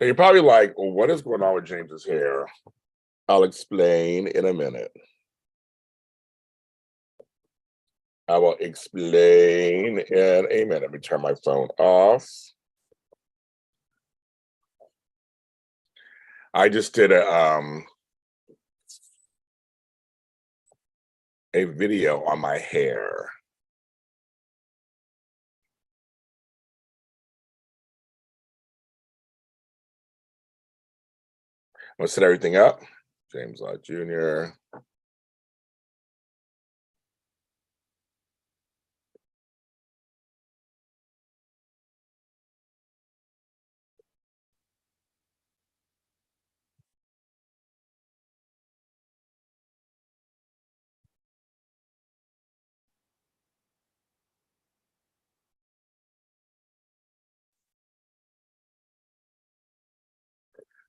And you're probably like, well, what is going on with James's hair? I'll explain in a minute. I will explain in a minute. Let me turn my phone off. I just did a video on my hair. I'm gonna set everything up. James Lott Jr.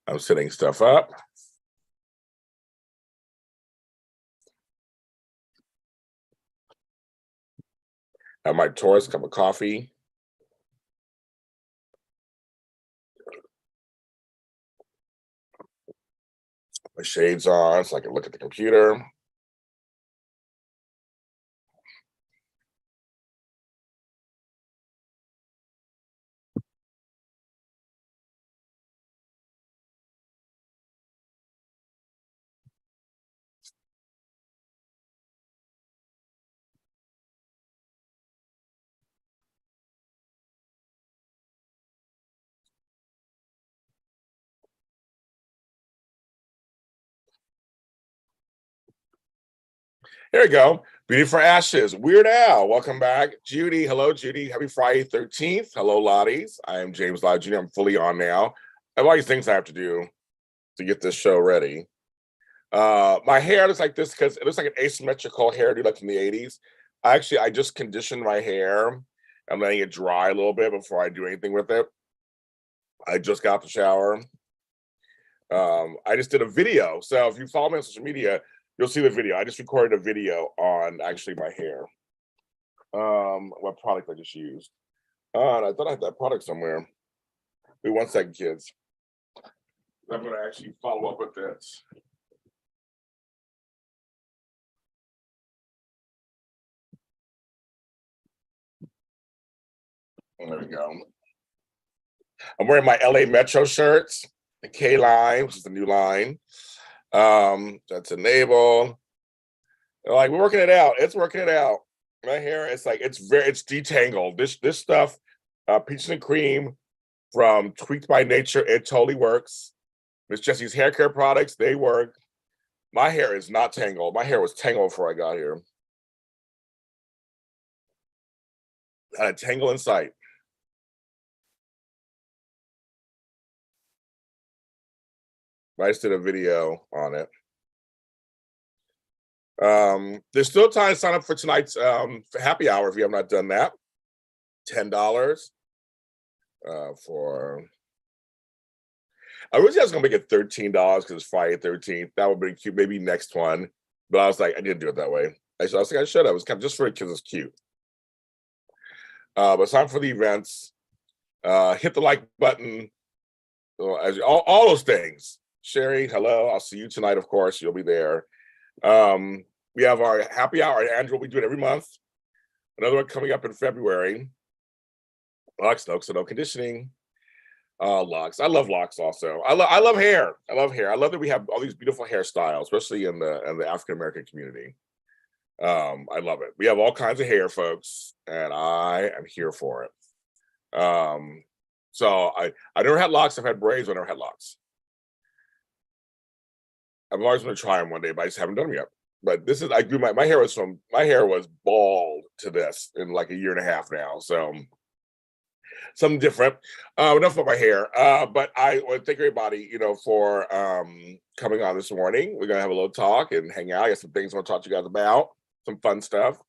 I'm setting stuff up. Have my Taurus cup of coffee. My shades on so I can look at the computer. There we go. Beauty for Ashes. Weird Al, welcome back. Judy, hello, Judy. Happy Friday 13th. Hello, Lotties. I am James Lott Jr. I'm fully on now. I have all these things I have to do to get this show ready. My hair looks like this because it looks like an asymmetrical hairdo like from the 80s. I just conditioned my hair. I'm letting it dry a little bit before I do anything with it. I just got out the shower. I just did a video. So if you follow me on social media, you'll see the video. I just recorded a video on actually my hair. What product I just used. And I thought I had that product somewhere. Wait 1 second, kids. I'm gonna actually follow up with this. There we go. I'm wearing my LA Metro shirts, the K line, which is the new line. That's Enable. Like, we're working it out. It's working it out. My hair, it's detangled. This stuff, peaches and cream from Tweaked by Nature, it totally works. Miss Jessie's hair care products, they work. My hair is not tangled. My hair was tangled before I got here. Not a tangle in sight. I just did a video on it. There's still time to sign up for tonight's happy hour if you have not done that. $10 for. I originally was gonna make it $13 because it's Friday 13th. That would be cute, maybe next one. But I was like, I didn't do it that way. I was like, I should have. It was kind of just for it because it's cute. But sign up for the events. Hit the like button. All those things. Sherry, hello. I'll see you tonight, of course. You'll be there. We have our happy hour. Andrew, we do it every month. Another one coming up in February. Lux, no conditioning. Locks. I love locks also. I love hair. I love hair. I love that we have all these beautiful hairstyles, especially in the African American community. I love it. We have all kinds of hair, folks, and I am here for it. So I never had locks. I've had braids. I never had locks. I've always going to try them one day, but I just haven't done them yet. But this is, I grew my hair was bald to this in like a year and a half now. So something different. Enough about my hair. But I want to thank everybody, for coming on this morning. We're gonna have a little talk and hang out. I got some things I want to talk to you guys about, some fun stuff.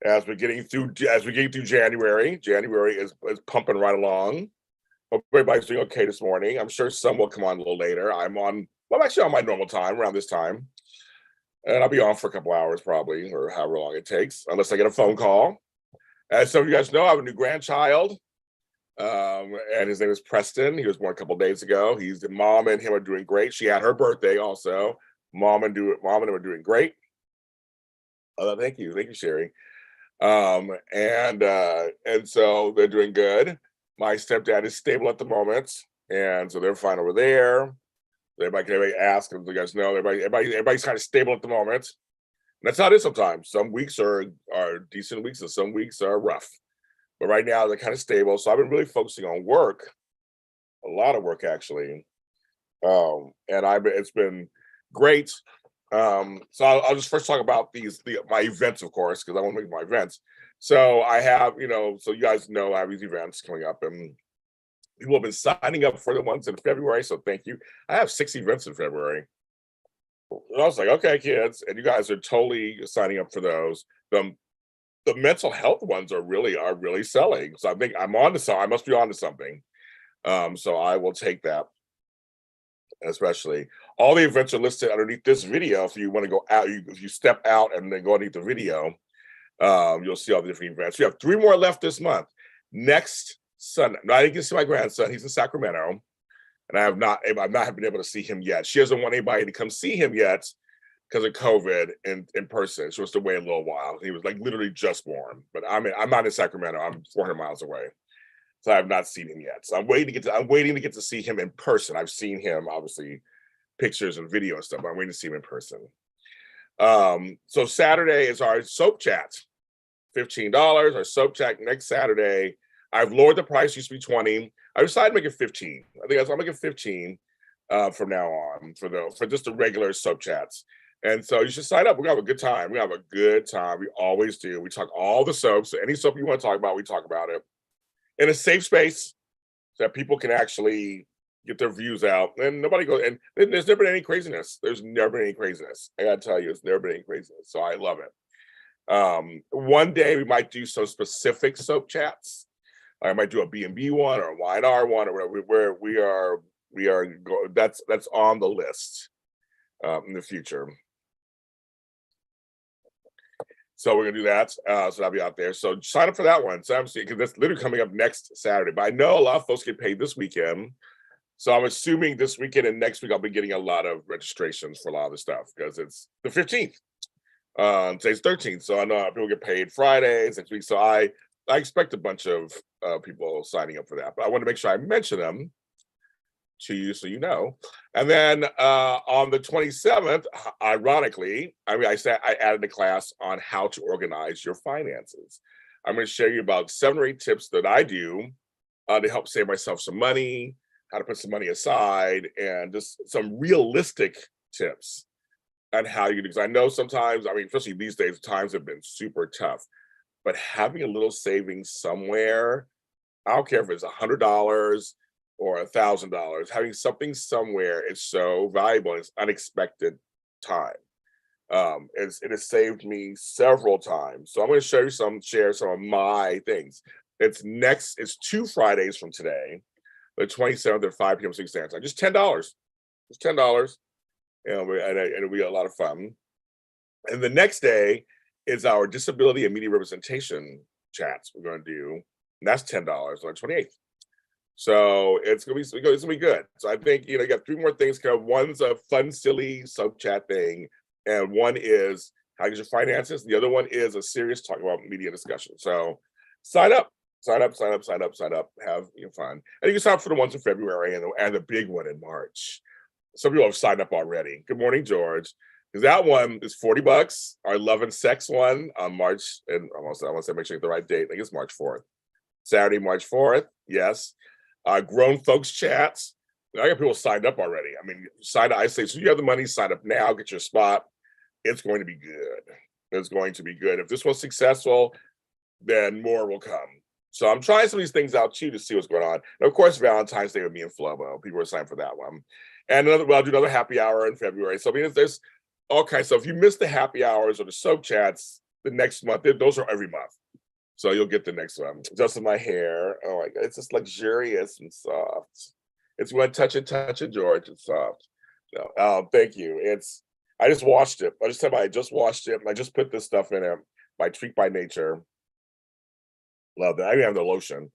As we're getting through January. January is pumping right along. Hope everybody's doing okay this morning. I'm sure some will come on a little later. I'm actually on my normal time around this time. And I'll be on for a couple hours probably, or however long it takes, unless I get a phone call. As some of you guys know, I have a new grandchild. And his name is Preston. He was born a couple days ago. The mom and him are doing great. She had her birthday also. Mom and him are doing great. Thank you, Sherry. And so they're doing good. My stepdad is stable at the moment, and so they're fine over there. Everybody ask, and you guys know, everybody's kind of stable at the moment. And that's how it is sometimes. Some weeks are decent weeks, and some weeks are rough. But right now they're kind of stable. So I've been really focusing on work, a lot of work actually. And it's been great. So I'll just first talk about my events, of course, because I want to make my events. So I have, so you guys know I have these events coming up, and people have been signing up for the ones in February. So thank you. I have 6 events in February. And I was like, okay, kids, and you guys are totally signing up for those. The mental health ones are really selling. So I think I'm on to something. I must be on to something. So I will take that. Especially all the events are listed underneath this video. If you want to go out, if you step out and then go underneath the video, you'll see all the different events. We have 3 more left this month. Next Sunday, I didn't get to see my grandson. He's in Sacramento, and I've not been able to see him yet. She doesn't want anybody to come see him yet because of COVID in person. She wants to wait a little while. He was like literally just born, but I'm not in Sacramento. I'm 400 miles away. So I have not seen him yet. So I'm waiting to get to see him in person. I've seen him, obviously, pictures and video and stuff, but I'm waiting to see him in person. So Saturday is our soap chat. $15. Our soap chat next Saturday. I've lowered the price, used to be 20. I decided to make it 15. I think I'll make it 15 from now on for just the regular soap chats. And so you should sign up. We're gonna have a good time. We have a good time. We always do. We talk all the soaps. So any soap you want to talk about, we talk about it in a safe space so that people can actually get their views out. And nobody goes, and there's never been any craziness. There's never been any craziness. I gotta tell you, it's never been any craziness. So I love it. One day we might do some specific soap chats. I might do a B&B one or a Y&R one or whatever, that's on the list in the future. So we're gonna do that. So that'll be out there. So sign up for that one. So I'm seeing, because that's literally coming up next Saturday. But I know a lot of folks get paid this weekend. So I'm assuming this weekend and next week I'll be getting a lot of registrations for a lot of the stuff because it's the 15th. Today's 13th. So I know people get paid Fridays next week. So I expect a bunch of people signing up for that. But I want to make sure I mention them to you so you know. And then on the 27th, ironically, I added a class on how to organize your finances. I'm going to share you about 7 or 8 tips that I do to help save myself some money, how to put some money aside, and just some realistic tips on how you do. Because I know sometimes, especially these days, times have been super tough, but having a little savings somewhere, I don't care if it's $100 or $1,000, having something somewhere is so valuable. It's unexpected time. It has saved me several times. So I'm going to share some of my things. It's 2 Fridays from today, the 27th at 5 p.m. 6 Standard Time. Just $10. Just $10. And it'll be a lot of fun. And the next day is our disability and media representation chats we're going to do. And that's $10 on the 28th. So it's gonna be good. So I think you got 3 more things. One's a fun, silly sub chat thing, and one is how to get your finances. The other one is a serious talk about media discussion. So sign up. Have fun, and you can sign up for the ones in February and the big one in March. Some people have signed up already. Good morning, George. Because that one is $40. Our love and sex one on March, and I want to say make sure you get the right date. I think it's March 4th. Saturday, March 4th. Yes. Grown folks chats. I got people signed up already. I say, so you have the money, sign up now, get your spot. It's going to be good. It's going to be good. If this was successful, then more will come. So I'm trying some of these things out too to see what's going on. And of course, Valentine's Day with me and Flobo. People are signed for that one. And I'll do another happy hour in February. So there's all kinds. So if you miss the happy hours or the soap chats the next month, those are every month. So you'll get the next one. Adjusting my hair. Oh my God, it's just luxurious and soft. It's when touch it, George. It's soft. No, thank you. I just washed it. I just washed it. And I just put this stuff in it by Treat by Nature. Love that. I even have the lotion.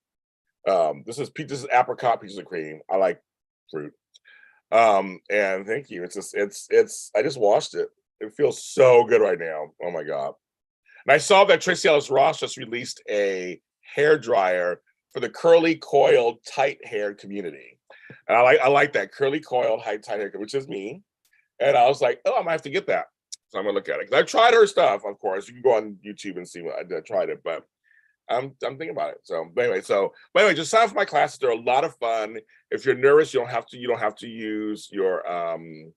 This is apricot peaches and cream. I like fruit. And thank you. It's just it's I just washed it. It feels so good right now. Oh my god. And I saw that Tracy Ellis Ross just released a hair dryer for the curly coiled tight hair community. And I like that curly coiled tight hair, which is me. And I was like, oh, I might have to get that. So I'm gonna look at it. 'Cause I've tried her stuff, of course. You can go on YouTube and see what I tried it, but I'm thinking about it. But anyway, just sign up for my classes. They're a lot of fun. If you're nervous, you don't have to use your camera.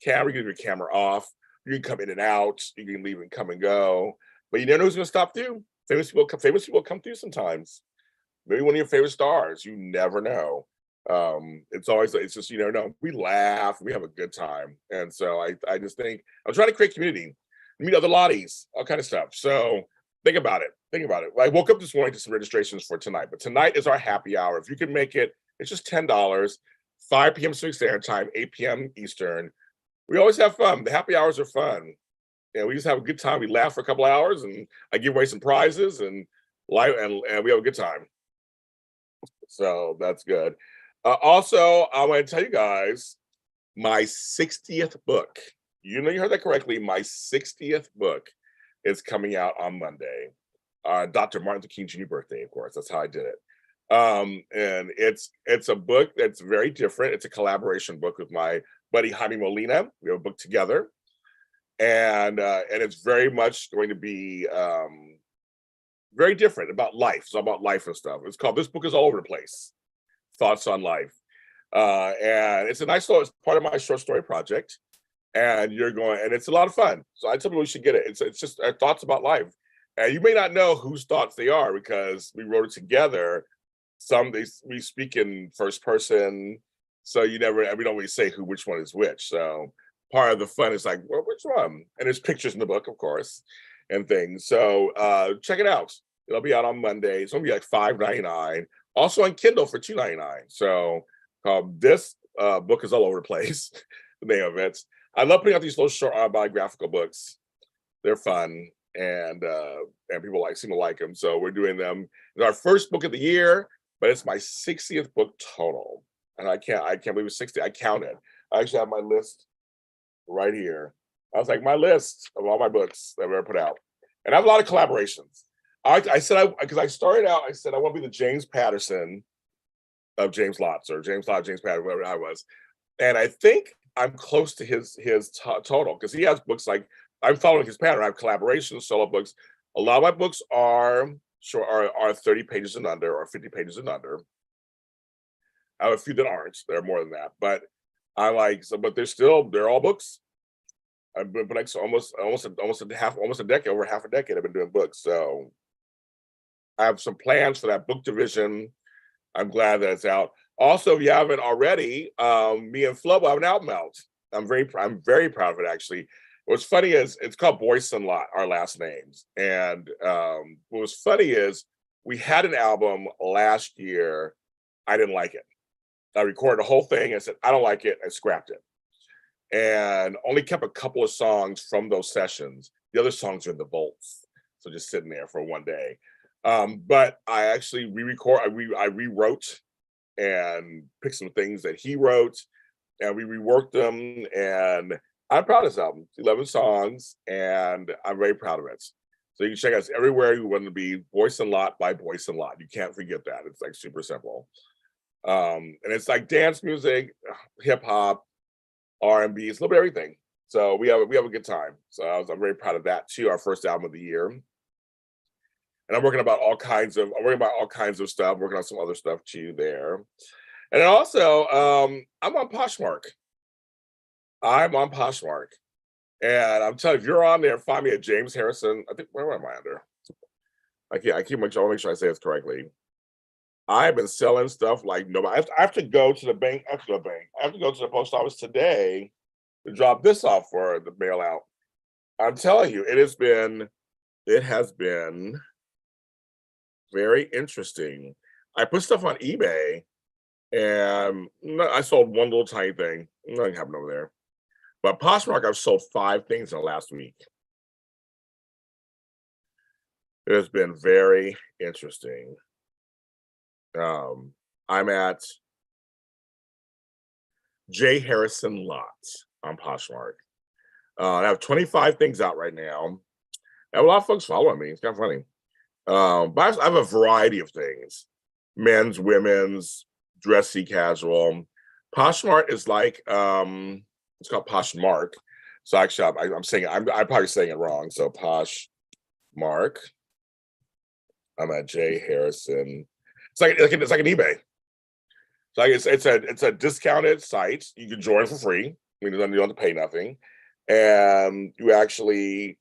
You can leave your camera off. You can come in and out. You can leave and come and go. But you never know who's gonna stop through. Famous people come through sometimes. Maybe one of your favorite stars. You never know. It's just you never know. We laugh, we have a good time. And so I just think I'm trying to create community, meet other Lotties, all kind of stuff. So think about it. Think about it. I woke up this morning to some registrations for tonight, but tonight is our happy hour. If you can make it, it's just $10, 5 p.m. Pacific Standard Time, 8 p.m. Eastern. We always have fun. The happy hours are fun. And we just have a good time. We laugh for a couple hours and I give away some prizes and we have a good time. So that's good. Also, I want to tell you guys my 60th book. You heard that correctly. My 60th book is coming out on Monday. Dr. Martin Luther King Jr. birthday, of course. That's how I did it. And it's a book that's very different. It's a collaboration book with my buddy Jaime Molina. We have a book together. And it's very much going to be very different about life. It's all about life and stuff. It's called This Book is All Over the Place. Thoughts on Life. And it's a nice little, it's part of my short story project. And it's a lot of fun. So I tell people we should get it. It's just our thoughts about life. And you may not know whose thoughts they are because we wrote it together. We speak in first person. So we don't really say which one is which. So part of the fun is like, well, which one? And there's pictures in the book, of course, and things. So check it out. It'll be out on Monday. It's gonna be like $5.99. Also on Kindle for $2.99. So this book is all over the place. The name of it. I love putting out these little short autobiographical books. They're fun, and people seem to like them. So we're doing them. It's our first book of the year, but it's my 60th book total, and I can't believe it's 60. I counted. I actually have my list right here. I was like, my list of all my books that I've ever put out, and I have a lot of collaborations. Because I started out, I said I want to be the James Patterson of James Lott, or James Lott, James Patterson, whatever I was. And I think I'm close to his total because he has books like I'm following his pattern. I have collaborations, solo books. A lot of my books are 30 pages and under or 50 pages and under. I have a few that aren't. There are more than that, but but they're all books. I've been like almost a decade, over half a decade. I've been doing books, so I have some plans for that book division. I'm glad that it's out. Also, if you haven't already, me and Flobo have an album out. I'm very proud of it, actually. What's funny is it's called Boyce and Lot, our last names. And what was funny is we had an album last year. I didn't like it. I recorded the whole thing and said, I don't like it, and scrapped it. And only kept a couple of songs from those sessions. The other songs are in the vaults. So just sitting there for one day. But I actually I rewrote and picked some things that he wrote, and we reworked them. And I'm proud of this album. 11 songs, and I'm very proud of it. So you can check us everywhere you want to be. Boyce and Lot by Boyce and Lot. You can't forget that. It's like super simple. And it's like dance music, hip hop, R&B. It's a little bit of everything. So we have a good time. So I'm very proud of that too. Our first album of the year. And I'm working about all kinds of stuff, working on some other stuff too there. And then also, I'm on Poshmark. And I'm telling you, if you're on there, find me at James Harrison. I think, where am I under? I keep make sure I say this correctly. I've been selling stuff like nobody. I have to go to the bank. I have to go to the post office today to drop this off for the mail out. I'm telling you, it has been very interesting. I put stuff on eBay, and I sold one little tiny thing. Nothing happened over there. But Poshmark, I've sold 5 things in the last week. It has been very interesting. I'm at jharrisonlott on Poshmark. I have 25 things out right now. I have a lot of folks following me. It's kind of funny. But I have a variety of things: men's, women's, dressy, casual. Poshmark is like it's called Poshmark. So actually, I'm saying I'm probably saying it wrong. So Poshmark. I'm at J Harrison. It's like an eBay. So it's a discounted site. You can join for free. I mean, you don't have to pay nothing, and you actually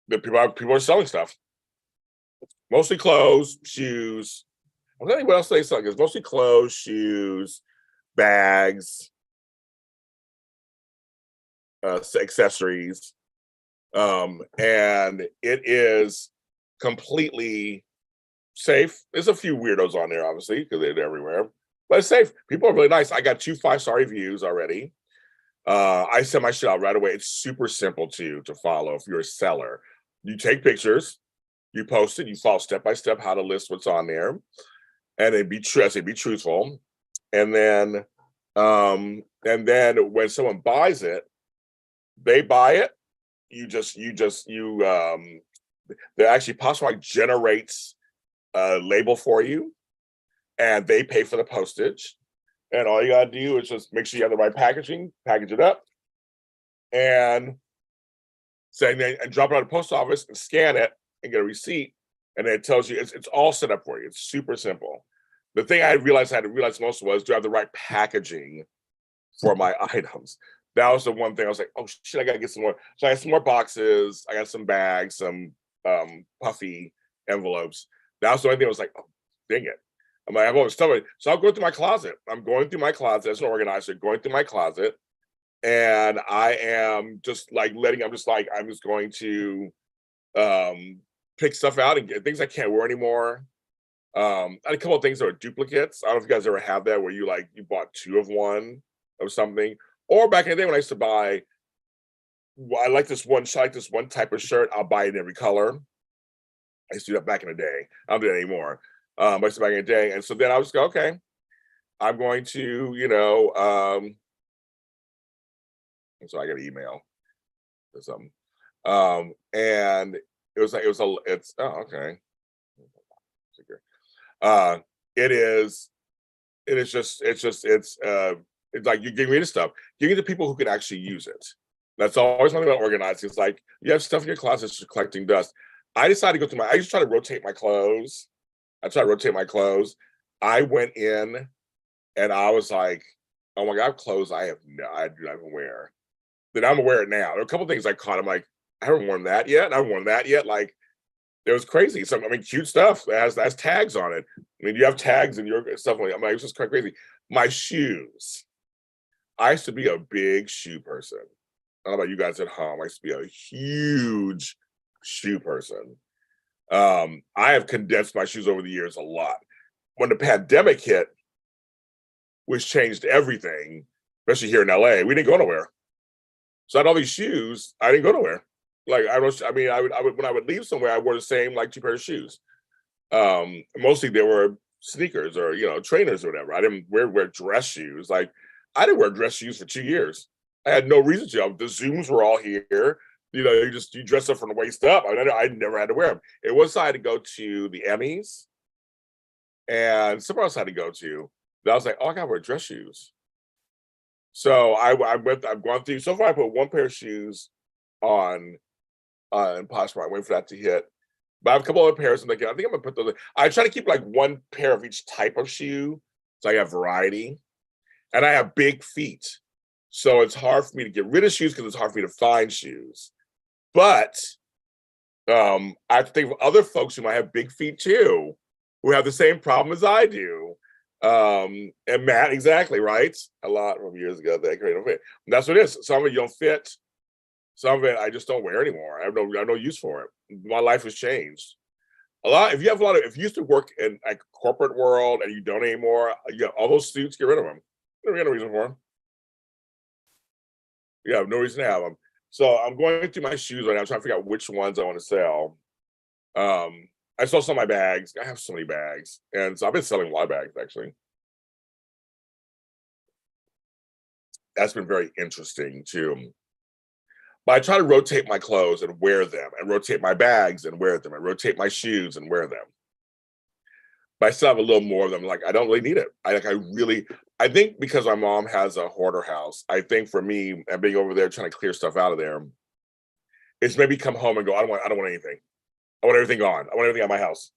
the people are selling stuff. Mostly clothes, shoes. I'm telling you what else they sell. It's mostly clothes, shoes, bags, accessories, and it is completely safe. There's a few weirdos on there, obviously, because they're everywhere, but it's safe. People are really nice. I got 2 5-star reviews already. I send my shit out right away. It's super simple to follow if you're a seller. You take pictures, you post it, you follow step by step how to list what's on there, and be truthful. And then when someone buys it, they buy it. They actually Poshmark generates a label for you, and they pay for the postage. And all you gotta do is just make sure you have the right packaging, package it up, and and drop it out of the post office and scan it and get a receipt. And then it tells you it's all set up for you. It's super simple. The thing I had to realize most was, do I have the right packaging for my items? That was the one thing I was like, oh shit, I gotta get some more. So I got some more boxes, I got some bags, some puffy envelopes. That was the only thing I was like, oh dang it. I'm like, I've always told you. So I'll go through my closet. I'm going through my closet as an organizer, going through my closet. And I am just like I'm just going to pick stuff out and get things I can't wear anymore. I had a couple of things that are duplicates. I don't know if you guys ever have that where you bought 2 of one of something. Or back in the day when I used to buy, I like this one type of shirt, I'll buy it in every color. I used to do that back in the day. I don't do that anymore. I used to back in the day. And so then I was go, okay, I'm going to, so I got an email or something. And it's oh, okay. It's like you give me the stuff. Give me the people who can actually use it. That's always one thing about organizing. It's like you have stuff in your closet just collecting dust. I decided to go through I used to try to rotate my clothes. I went in and I was like, oh my God, I have clothes I do not even wear. Then I'm aware now. There are a couple things I caught. I'm like, I haven't worn that yet. I haven't worn that yet. Like, it was crazy. Cute stuff that has tags on it. I mean, you have tags in your stuff. I'm like, it's just quite crazy. My shoes. I used to be a big shoe person. I don't know about you guys at home. I used to be a huge shoe person. I have condensed my shoes over the years a lot. When the pandemic hit, which changed everything, especially here in LA, we didn't go nowhere. So I had all these shoes. I didn't go nowhere. Like I would when I would leave somewhere, I wore the same 2 pairs of shoes. Mostly they were sneakers or trainers or whatever. I didn't wear dress shoes. Like I didn't wear dress shoes for 2 years. I had no reason to. The Zooms were all here. You dress up from the waist up. I never had to wear them. It was I had to go to the Emmys, and somewhere else I had to go to. But I was like, oh, I gotta wear dress shoes. So I've gone through. So far, I put 1 pair of shoes on Poshmark. Waiting for that to hit. But I have a couple other pairs. I think I'm gonna put those. I try to keep 1 pair of each type of shoe, so I have variety. And I have big feet, so it's hard for me to get rid of shoes because it's hard for me to find shoes. But I have to think of other folks who might have big feet too, who have the same problem as I do. And Matt, exactly right. A lot from years ago, that great fit. That's what it is. Some of it you don't fit. Some of it I just don't wear anymore. I have no use for it. My life has changed a lot. If you used to work in corporate world and you don't anymore, all those suits, get rid of them. There's no reason for them. You have no reason to have them. So I'm going through my shoes right now. I'm trying to figure out which ones I want to sell. I sold some of my bags. I have so many bags. And so I've been selling a lot of bags, actually. That's been very interesting, too. But I try to rotate my clothes and wear them, and rotate my bags and wear them, and rotate my shoes and wear them. But I still have a little more of them. Like, I don't really need it. I think because my mom has a hoarder house, I think for me and being over there trying to clear stuff out of there, it's maybe come home and go, I don't want anything. I want everything gone. I want everything out of my house.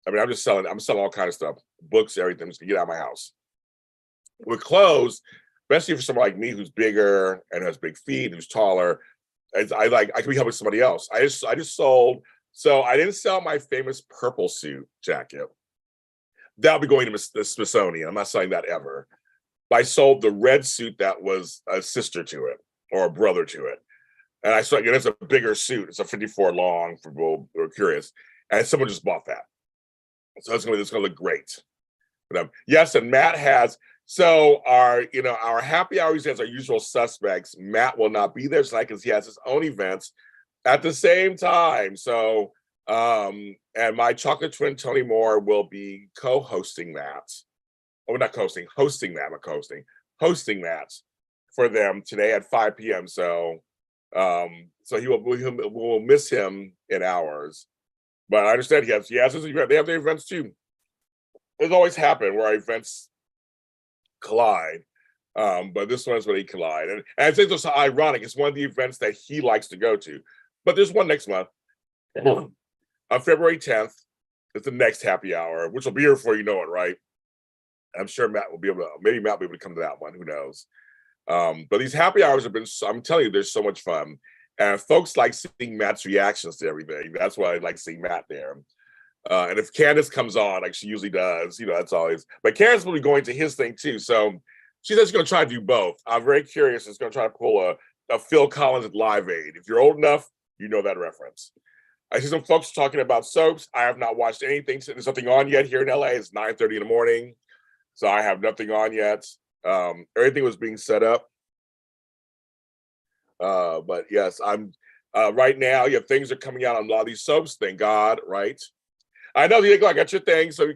I mean, I'm selling all kind of stuff, books, everything, just to get out of my house. With clothes, especially for someone like me who's bigger and has big feet, who's taller, I could be helping somebody else. I just sold. So I didn't sell my famous purple suit jacket. That'll be going to the Smithsonian. I'm not selling that ever. But I sold the red suit that was a sister to it or a brother to it. And I saw, it's a bigger suit. It's a 54 long for people who are curious. And someone just bought that. So it's gonna look great. But, yes, and Matt has, so our happy hour has our usual suspects. Matt will not be there tonight because he has his own events at the same time. So and my chocolate twin Tony Moore will be co-hosting that. Oh, not co-hosting, hosting that, not co-hosting, hosting that for them today at 5 p.m. So we'll miss him in hours. But I understand he has his event. They have their events too. It's always happened where our events collide. But this one is where they collide. And I think it's ironic. It's one of the events that he likes to go to. But there's one next month. On February 10th, it's the next happy hour, which will be here before you know it, right? I'm sure Matt will be able to, maybe Matt will be able to come to that one, who knows? But these happy hours have been, I'm telling you, they're so much fun. And folks like seeing Matt's reactions to everything. That's why I like seeing Matt there. And if Candace comes on, like she usually does, that's always, but Candace will be going to his thing too. So she says she's going to try to do both. I'm very curious. It's going to try to pull a Phil Collins at Live Aid. If you're old enough, you know that reference. I see some folks talking about soaps. I have not watched anything. There's nothing on yet here in LA. It's 9:30 in the morning. So I have nothing on yet. Everything was being set up. But yes, I'm right now, things are coming out on a lot of these soaps, thank God, right? I know, J Glow, I got your thing. So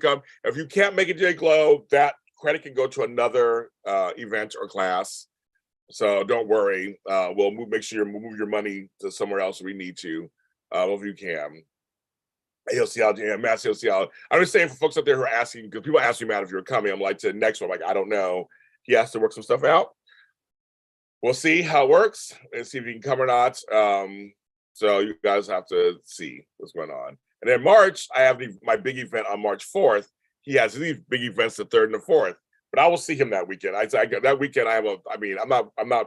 if you can't make it, J Glow, that credit can go to another event or class. So don't worry. We'll make sure you move your money to somewhere else if we need to. If you can. He'll see how, Matt, he'll see how. I'm just saying for folks out there who are asking, because people ask me, Matt, if you're coming, I'm like, to the next one, like, I don't know. He has to work some stuff out. We'll see how it works and see if he can come or not. So you guys have to see what's going on. And then March, I have my big event on March 4th. He has these big events the 3rd and the 4th, but I will see him that weekend. That weekend I'm not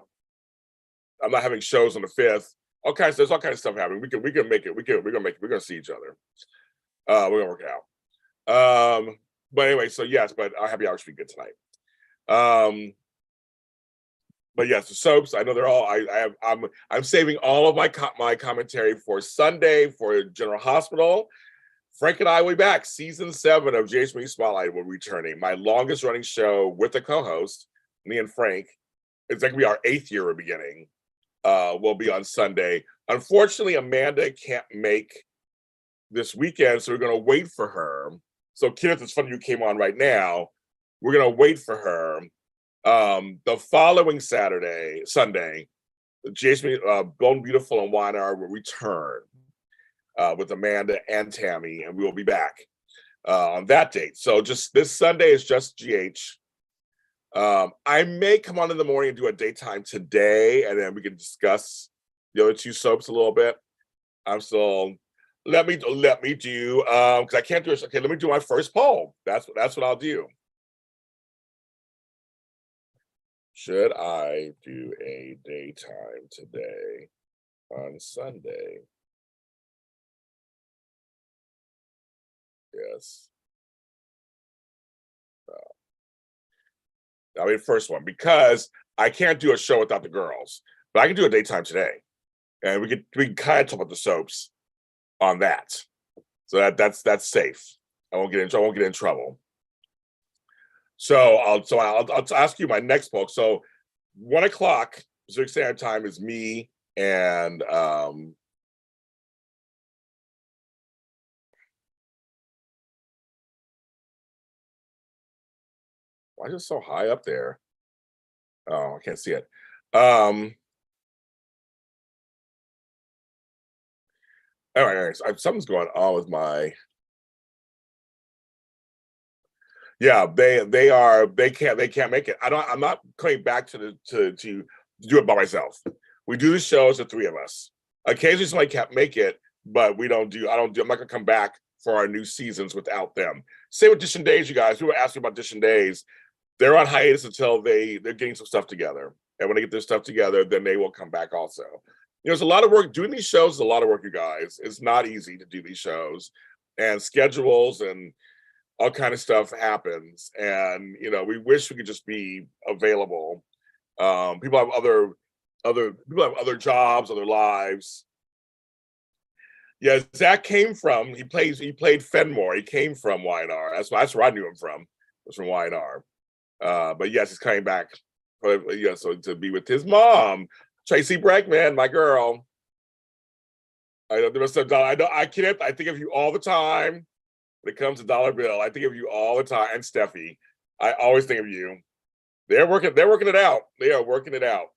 having shows on the 5th. There's all kinds of stuff happening. We can make it. We're gonna see each other. We're gonna work it out. But anyway, so yes, but our happy hour should be good tonight. But yes, the soaps, I know they're all. I'm saving all of my commentary for Sunday for General Hospital. Frank and I will be back. Season 7 of Jason Spotlight will be returning. My longest running show with a co-host, me and Frank. It's like we our 8th year we're beginning. Will be on Sunday. Unfortunately, Amanda can't make this weekend, so we're going to wait for her. So, Kenneth, it's funny you came on right now. We're going to wait for her. The following Sunday, Jason, Bone Beautiful and Wine Hour will return with Amanda and Tammy, and we will be back on that date. So, just this Sunday is just GH. I may come on in the morning and do a daytime today, and then we can discuss the other 2 soaps a little bit. I'm still let me do because I can't do it. Okay, let me do my first poll. That's what I'll do. Should I do a daytime today on Sunday? Yes. I mean, first one, because I can't do a show without the girls, but I can do a daytime today, and we can kind of talk about the soaps on that, so that's safe. I won't get in trouble. So I'll ask you my next poll. So 1 o'clock Pacific Standard Time is me and Why is it so high up there? Oh, I can't see it. All right, so something's going on with my. Yeah, they can't make it. I'm not coming back to to do it by myself. We do the shows, the three of us. Occasionally somebody can't make it, but I'm not gonna come back for our new seasons without them. Same with Dish and Days, you guys. People were asking about Dish and Days. They're on hiatus until they're getting some stuff together. And when they get their stuff together, then they will come back also. It's a lot of work. Doing these shows is a lot of work, you guys. It's not easy to do these shows, and schedules and all kind of stuff happens. And we wish we could just be available. People have other jobs, other lives. Yeah, Zach came from. He played Fenmore. He came from Y&R. That's where I knew him from. Was from Y&R. But yes, he's coming back. So to be with his mom, Tracy Bregman, my girl. I know there was some. I can't. I think of you all the time. When it comes to Dollar Bill, I think of you all the time. And Steffi, I always think of you. They're working it out. They are working it out.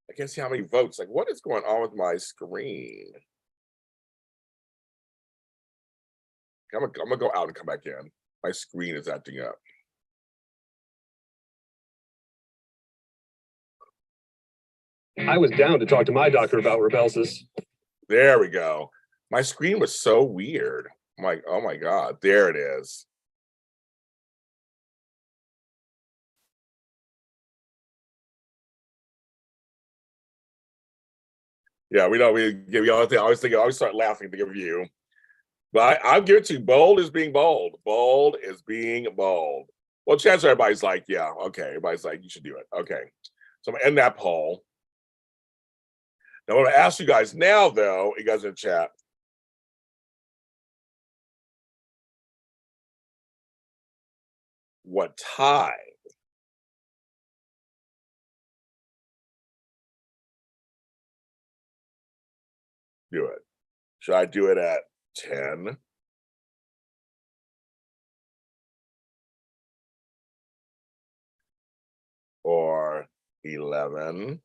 I can't see how many votes. Like, what is going on with my screen? I'm gonna go out and come back in. My screen is acting up. I was down to talk to my doctor about Rebelsis. There we go. My screen was so weird. I'm like, oh my God, there it is. Yeah, we know we always start laughing to give you. But I'll give it to you. Bold is being bold. Bold is being bold. Well, chances are everybody's like, yeah, okay. Everybody's like, you should do it. Okay. So I'm gonna end that poll. Now I'm gonna ask you guys now, though, you guys in the chat. What time? Do it. Should I do it at 10? Or 11?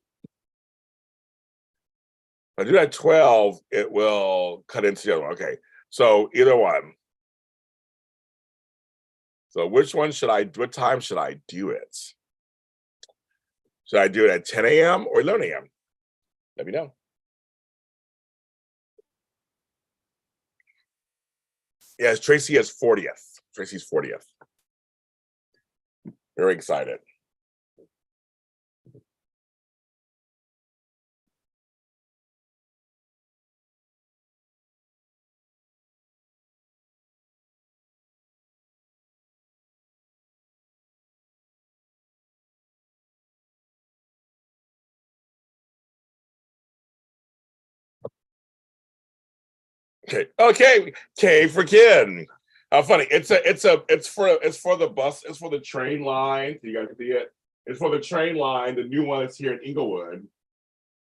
If I do it at 12, it will cut into the other one. Okay. So either one. So what time should I do it? Should I do it at 10 a.m. or 11 a.m.? Let me know. Yes, Tracy is 40th. Tracy's 40th. Very excited. Okay. K for Ken. How funny. It's for the bus. It's for the train line. You guys can see it. It's for the train line. The new one is here in Inglewood.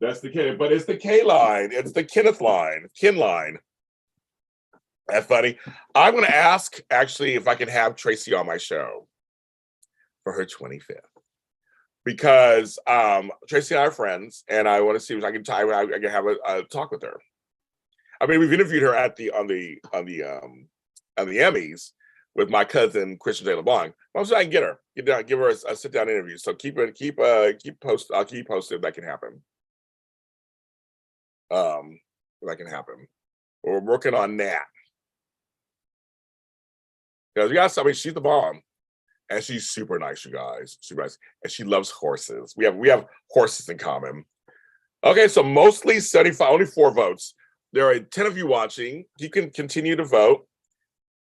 That's the K, but it's the K line. It's the Kenneth line. Ken line. That's funny. I'm going to ask actually if I can have Tracy on my show for her 25th. Because Tracy and I are friends, and I want to see if I can have a talk with her. I mean, we've interviewed her on the Emmys with my cousin Christian J. LeBlanc. I'm sure I can give her a sit down interview. So keep post. I'll keep posted if that can happen. If that can happen. We're working on that. Because we got somebody. She's the bomb, and she's super nice, you guys. Super nice, and she loves horses. We have horses in common. Okay, so mostly 75, only 4 votes. There are 10 of you watching. You can continue to vote.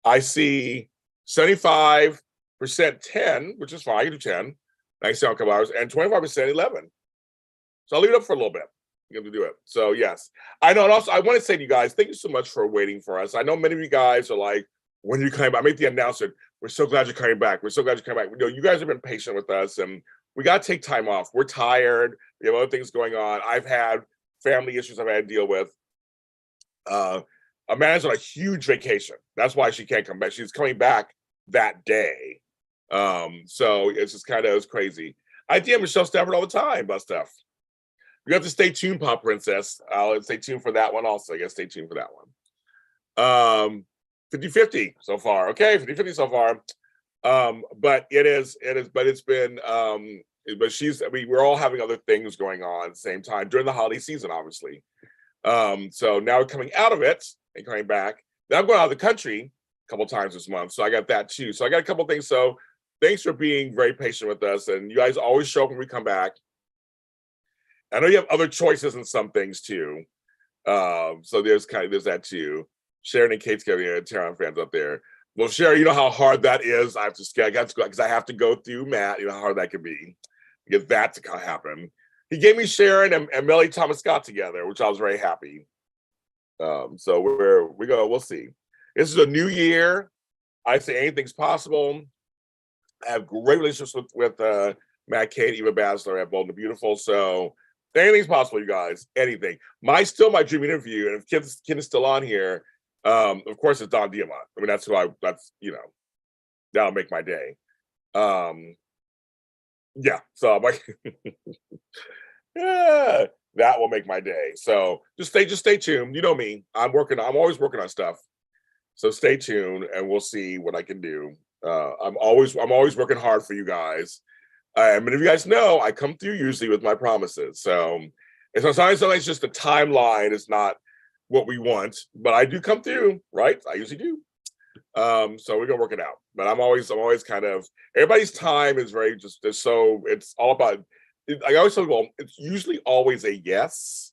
I see 75% 10, which is fine. I can do 10. I see a couple hours, and 25% 11. So I'll leave it up for a little bit. You have to do it. So yes, I know. And also, I want to say to you guys, thank you so much for waiting for us. I know many of you guys are like, when are you coming back? I made the announcement. We're so glad you're coming back. We're so glad you're coming back. You guys have been patient with us, and we got to take time off. We're tired. We have other things going on. I've had family issues I've had to deal with. Amanda's on a huge vacation. That's why she can't come back. She's coming back that day. So it's just kind of, it's crazy. I DM Michelle Stafford all the time about stuff. You have to stay tuned, Pop Princess. I'll stay tuned for that one also. I guess stay tuned for that one. 50-50 so far. Okay, 50-50 so far. But it's been but she's, I mean, we're all having other things going on at the same time during the holiday season, obviously. So now we're coming out of it and coming back. Now I'm going out of the country a couple times this month. So I got that too. So I got a couple things. So thanks for being very patient with us. And you guys always show up when we come back. I know you have other choices in some things too. So there's that too. Sharon and Kate's giving Tehran fans up there. Well, Sharon, you know how hard that is. I got to go because I have to go through Matt. You know how hard that can be. Get that to happen. He gave me Sharon and Melly Thomas Scott together, which I was very happy. So we'll see. This is a new year. I say anything's possible. I have great relationships with Matt, Kate, Eva Basler at Bold and Beautiful. So anything's possible, you guys. Anything. My dream interview, and if Kim is still on here, of course it's Don Diamont. I mean, that's that'll make my day. Yeah, so I'm like, yeah, that will make my day. So just stay tuned. You know me. I'm always working on stuff. So stay tuned and we'll see what I can do. I'm always working hard for you guys. And if you guys know, I come through usually with my promises. So it's sometimes just the timeline is not what we want, but I do come through, right? I usually do. So we're gonna work it out. But I'm always kind of, everybody's time is very so it's all about, I always tell people it's usually always a yes.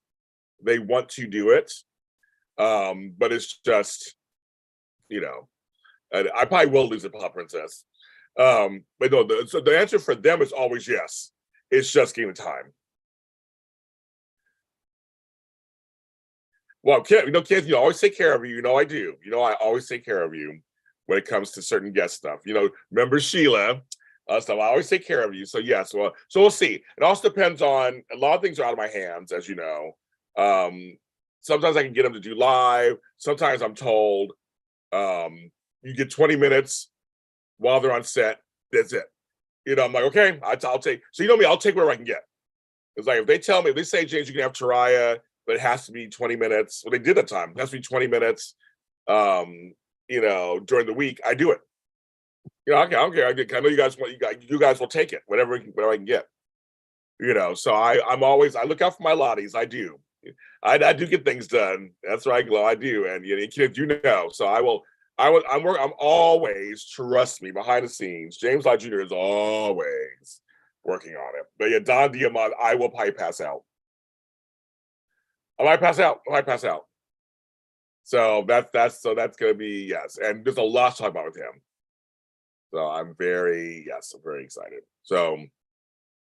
They want to do it. But it's just, I probably will lose it, Pop Princess. But no, so the answer for them is always yes. It's just getting the time. Well, kids, always take care of you. I do. I always take care of you when it comes to certain guest stuff. Remember Sheila, stuff. I always take care of you. So yes, so we'll see. It also depends on, a lot of things are out of my hands, as you know. Sometimes I can get them to do live. Sometimes I'm told, you get 20 minutes while they're on set. That's it. I'm like, okay, I'll take. So me, I'll take whatever I can get. It's like if they say, James, you can have Taraya, but it has to be 20 minutes. Well, they did that time. It has to be 20 minutes. During the week, I do it. Okay, I don't care. I know you guys will take it, whatever I can get. So I look out for my lotties. I do. I do get things done. That's right, Glow. I do, and kids, So I'm always, trust me, behind the scenes. James Lott Jr. is always working on it. But yeah, Don Diamont, I will probably pass out. I might pass out. So that's gonna be, yes. And there's a lot to talk about with him. So I'm very excited. So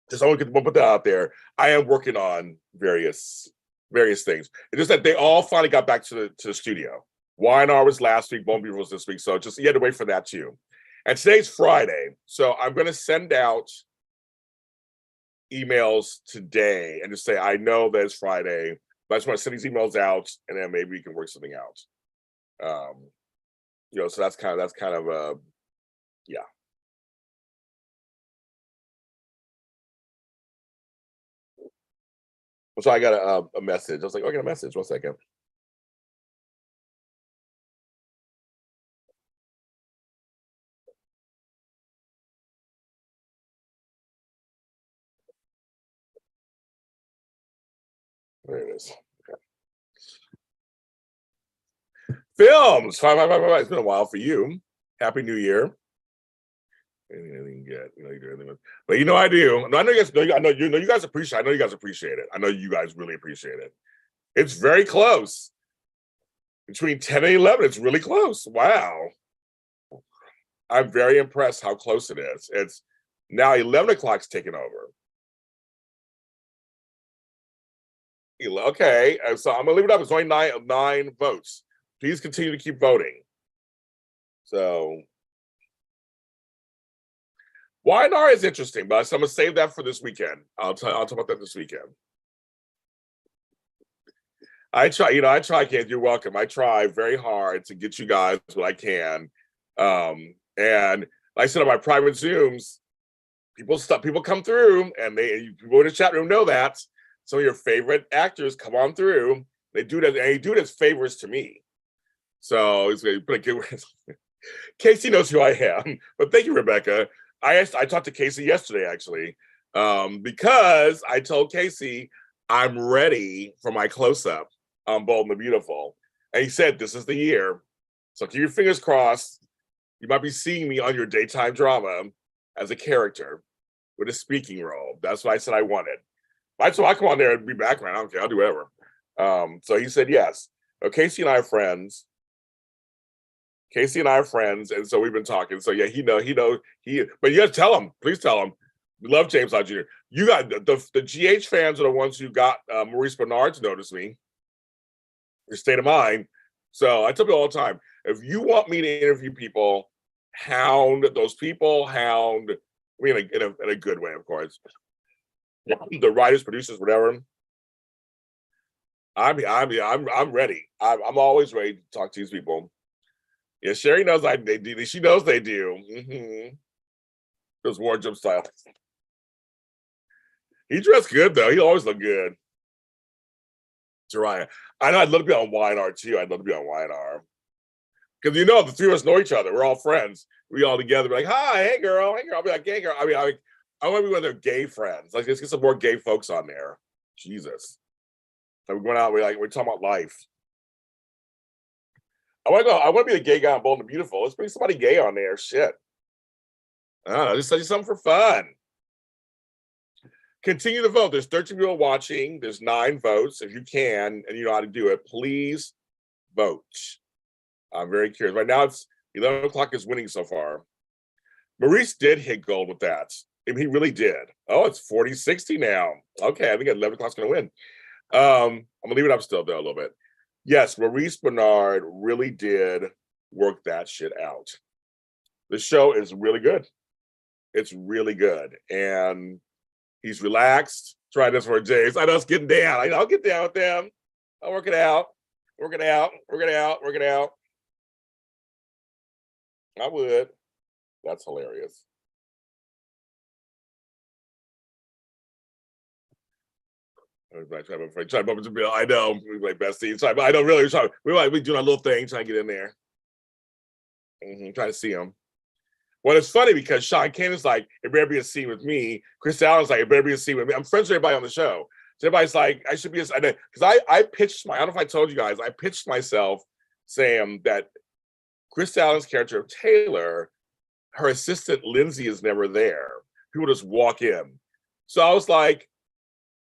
just I want to put that out there. I am working on various things. It's just that they all finally got back to the studio. Y&R was last week, Bone Beaver was this week. So just you had to wait for that too. And today's Friday. So I'm gonna send out emails today and just say, I know that it's Friday, but I just want to send these emails out and then maybe we can work something out. So that's kind of yeah. So I got a message. I was like, I got a message. 1 second. There it is. Okay. Films. 555. It's been a while for you. Happy New Year. Anything yet? But I do. I know you guys. I know you guys appreciate. I know you guys appreciate it. I know you guys really appreciate it. It's very close. Between 10 and 11, it's really close. Wow. I'm very impressed how close it is. It's now 11 o'clock's taken over. Okay, so I'm gonna leave it up. It's only nine votes. Please continue to keep voting. So Y&R is interesting, but I'm gonna save that for this weekend. I'll talk about that this weekend. I try, Kate. You're welcome. I try very hard to get you guys what I can. And like I said on my private Zooms, people come through, and people in the chat room know that some of your favorite actors come on through. They do that, and they do it as favors to me. So it's going to put a good. Casey knows who I am, but thank you, Rebecca. I talked to Casey yesterday, actually, because I told Casey I'm ready for my close-up on Bold and the Beautiful. And he said, this is the year. So keep your fingers crossed. You might be seeing me on your daytime drama as a character with a speaking role. That's what I said I wanted. So I come on there and be background. I don't care. I'll do whatever. So he said yes. Now, Casey and I are friends. And so we've been talking. So yeah, but you got to tell him. Please tell him. We love James Lott Jr. You got the GH fans are the ones who got Maurice Bernard to notice me. Your state of mind. So I tell people all the time, if you want me to interview people, hound those people. I mean, in a good way, of course. The writers, producers, whatever. I'm ready. I'm always ready to talk to these people. Yeah, Sherry knows they do. She knows they do. Mm-hmm. Those wardrobe style. He dressed good though. He always looked good. Jariah. I know I'd love to be on YNR too. I'd love to be on YNR. Because the three of us know each other. We're all friends. We all together. We're like, hi, hey girl. I'll be like, hey girl. I mean, I want to be one of their gay friends. Like, let's get some more gay folks on there. Jesus. So we're going out. We're talking about life. I want to be the gay guy on Bold and Beautiful. Let's bring somebody gay on there. Shit. I don't know. Just say something for fun. Continue to vote. There's 13 people watching. There's 9 votes. If you can and you know how to do it, please vote. I'm very curious. Right now, it's 11 o'clock is winning so far. Maurice did hit gold with that. I mean, he really did. Oh, it's 40-60 now. Okay, I think 11 o'clock's going to win. I'm going to leave it up still, though, a little bit. Yes, Maurice Bernard really did work that shit out. The show is really good. It's really good. And he's relaxed. Try this for James. I know it's getting down. I'll get down with them. I'll work it out. Work it out. I would. That's hilarious. Try to bump into Bill. I know we like besties. I don't really try. We might be doing a little thing, trying to get in there. Trying to see him. Well, it's funny because Sean Cannon's like, it better be a scene with me. Chris Allen's like, it better be a scene with me. I'm friends with everybody on the show. So everybody's like, I should be because I pitched I don't know if I told you guys, I pitched myself saying that Chris Allen's character of Taylor, her assistant Lindsay is never there. People just walk in. So I was like,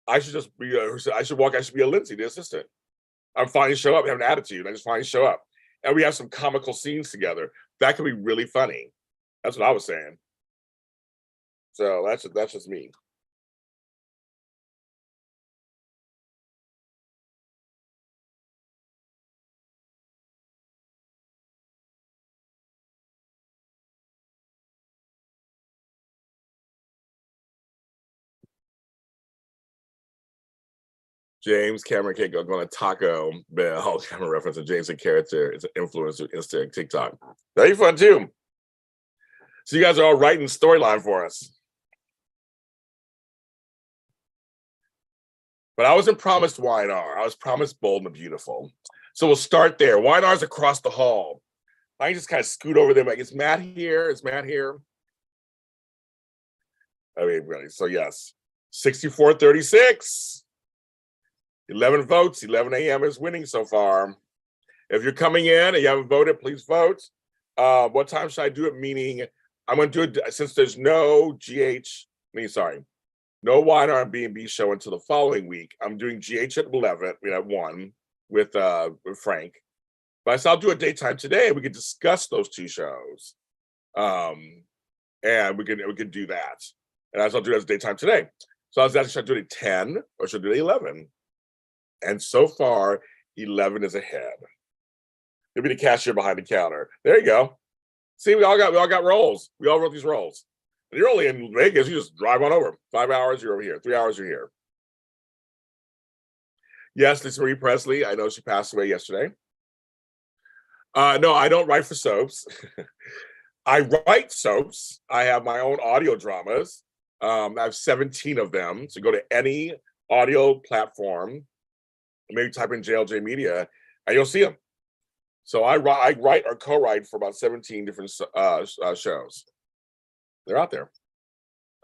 I should just be I should be a Lindsay, the assistant. I'm finally show up, have an attitude. I just finally show up. And we have some comical scenes together. That could be really funny. That's what I was saying. So that's just me. James Cameron can't go going to Taco Bell. Cameron reference to James and character. It's an influencer, Insta, TikTok. That'd be fun too. So you guys are all writing storyline for us. But I wasn't promised YNR. I was promised Bold and Beautiful. So we'll start there. YNR's across the hall. I can just kind of scoot over there. Like, is Matt here? Is Matt here? I mean, really. So yes, 64-36. 11 votes. 11 a.m. is winning so far. If you're coming in and you haven't voted, please vote. What time should I do it? Meaning, I'm going to do it since there's no no YNR and B&B show until the following week. I'm doing GH at 11, at 1 with Frank. But I said I'll do a daytime today. We could discuss those 2 shows. And we could do that. And I said I'll do it as daytime today. So I was asking, should I do it at 10 or should I do it at 11? And so far, 11 is ahead. You'll be the cashier behind the counter. There you go. See, we all got roles. We all wrote these roles. And you're only in Vegas. You just drive on over. 5 hours, you're over here. 3 hours, you're here. Yes, Lisa Marie Presley. I know she passed away yesterday. No, I don't write for soaps. I write soaps. I have my own audio dramas. I have 17 of them. So go to any audio platform, maybe type in JLJ Media, and you'll see them. So I write or co-write for about 17 different shows. They're out there.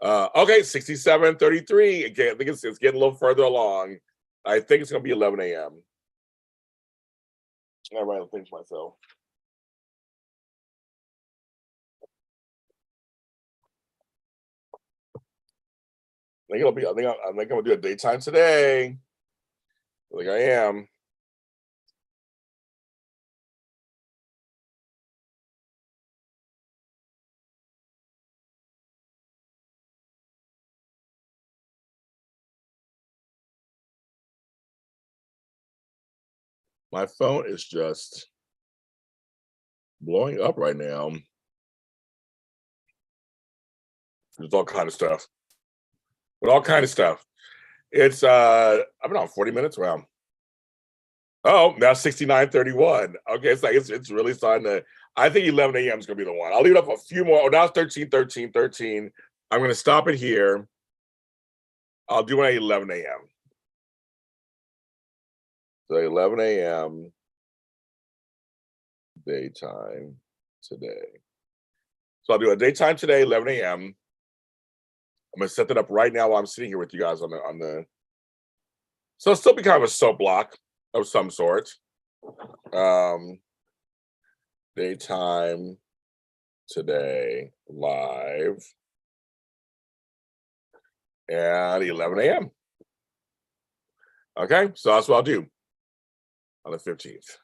Okay, 67:33. Again, I think it's getting a little further along. I think it's going to be 11 a.m. All right, I'll pinch myself. I think it'll be. I think I'm gonna do a daytime today. I think I am. My phone is just blowing up right now. There's all kind of stuff. With all kind of stuff. It's I've been on 40 minutes. Wow. Oh, now 69:31. Okay, it's like it's really starting to. I think 11 a.m. is gonna be the one. I'll leave it up a few more. Oh, now it's 13:13. I'm gonna stop it here. I'll do it at 11 a.m. So 11 a.m. daytime today. So I'll do a daytime today, 11 a.m. I'm gonna set that up right now while I'm sitting here with you guys on the. So it'll still be kind of a soap block of some sort. Daytime today live at 11 a.m. Okay, so that's what I'll do on the 15th.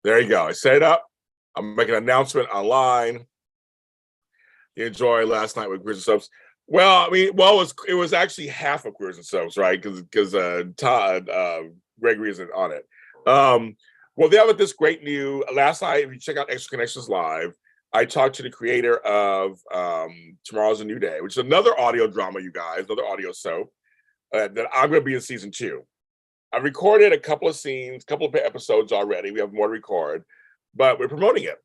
There you go. I set it up. I'm making an announcement online. You enjoyed last night with Queers and Soaps. Well, I mean, it was actually half of Queers and Soaps, right? Because Todd Gregory isn't on it. Well, they have this great new. Last night, if you check out Extra Connections Live, I talked to the creator of Tomorrow's a New Day, which is another audio drama, you guys, another audio soap that I'm going to be in season 2. I've recorded a couple of scenes, a couple of episodes already. We have more to record, but we're promoting it.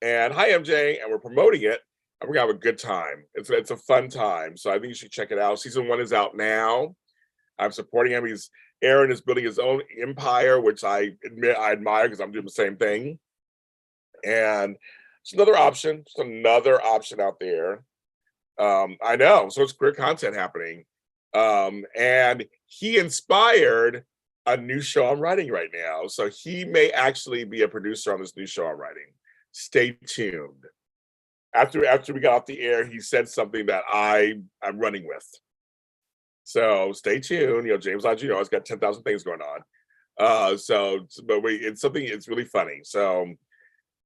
And hi, MJ, and we're promoting it. And we're gonna have a good time. It's a fun time. So I think you should check it out. Season 1 is out now. I'm supporting him. Aaron is building his own empire, which I admit I admire because I'm doing the same thing. And it's another option. It's another option out there. I know. So it's great content happening. And he inspired a new show I'm writing right now. So he may actually be a producer on this new show I'm writing. Stay tuned. After we got off the air, he said something that I'm running with. So stay tuned. James Lott Jr. has got 10,000 things going on. It's something. It's really funny. So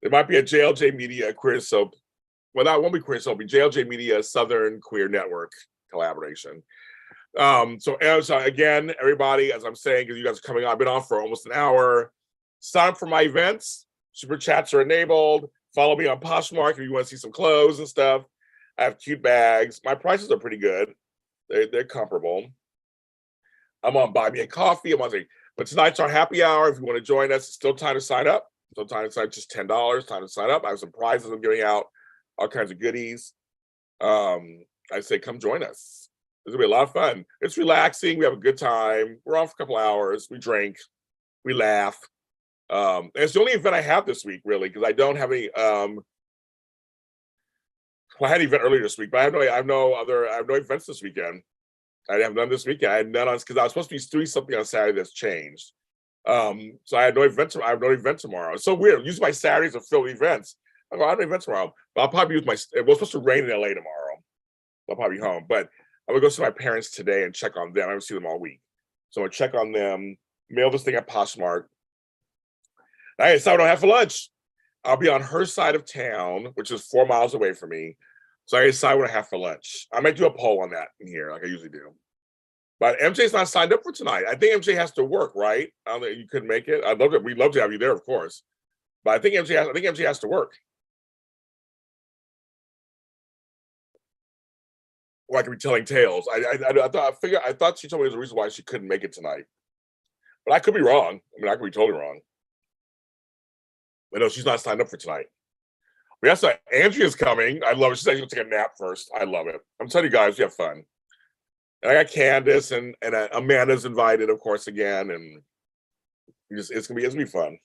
there might be a JLJ Media Queer Soap. Well, that won't be Queer Soap. It'll be JLJ Media Southern Queer Network collaboration. So again, everybody, as I'm saying, because you guys are coming on, I've been on for almost an hour. Sign up for my events. Super chats are enabled. Follow me on Poshmark if you want to see some clothes and stuff. I have cute bags. My prices are pretty good. They're comparable. I'm on Buy Me a Coffee. But tonight's our happy hour. If you want to join us, it's still time to sign up. Still time to sign up, just $10. Time to sign up. I have some prizes I'm giving out, all kinds of goodies. I say come join us. It's gonna be a lot of fun. It's relaxing. We have a good time. We're on for a couple hours. We drink. We laugh. And it's the only event I have this week, really, because I don't have any. Well, I had an event earlier this week, but I have no events this weekend. I have none this weekend. I had none on because I was supposed to be doing something on Saturday that's changed. So I had no event. I have no event tomorrow. It's so weird. Use my Saturdays to fill events. I have no event tomorrow, but I'll probably use my. It was supposed to rain in LA tomorrow. I'll probably be home, but I'm gonna go see my parents today and check on them. I haven't seen them all week, so I'm gonna check on them. Mail this thing at Poshmark. I decided I don't have for lunch. I'll be on her side of town, which is 4 miles away from me. So I decide what I have for lunch. I might do a poll on that in here, like I usually do. But MJ's not signed up for tonight. I think MJ has to work, right? I don't know, you couldn't make it. We'd love to have you there, of course. But I think MJ has to work. Or I could be telling tales. I thought she told me there's a reason why she couldn't make it tonight. But I could be wrong. I mean, I could be totally wrong. But no, she's not signed up for tonight. We have to, Andrea's coming. I love it. She said she's gonna take a nap first. I love it. I'm telling you guys, we have fun. And I got Candace and Amanda's invited, of course, again, and it's gonna be fun.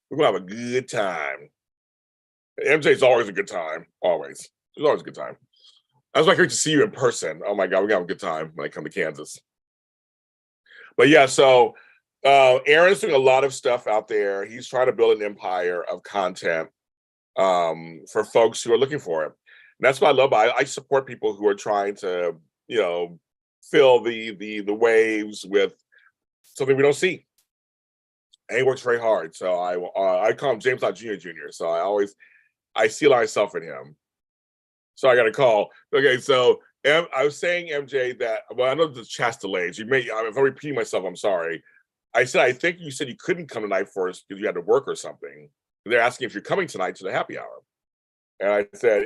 We're gonna have a good time. MJ's always a good time. Always. It's always a good time. That's why great to see you in person. Oh my God, we're gonna have a good time when I come to Kansas. But yeah, so Aaron's doing a lot of stuff out there. He's trying to build an empire of content for folks who are looking for it. And that's what I love. I support people who are trying to, fill the waves with something we don't see. And he works very hard. So I call him James Lott Jr. So I see myself in him. So I got a call. Okay, so I was saying, MJ, that, well, I know the chat's delayed. If I'm repeating myself, I'm sorry. I said, I think you said you couldn't come tonight first because you had to work or something. They're asking if you're coming tonight to the happy hour. And I said,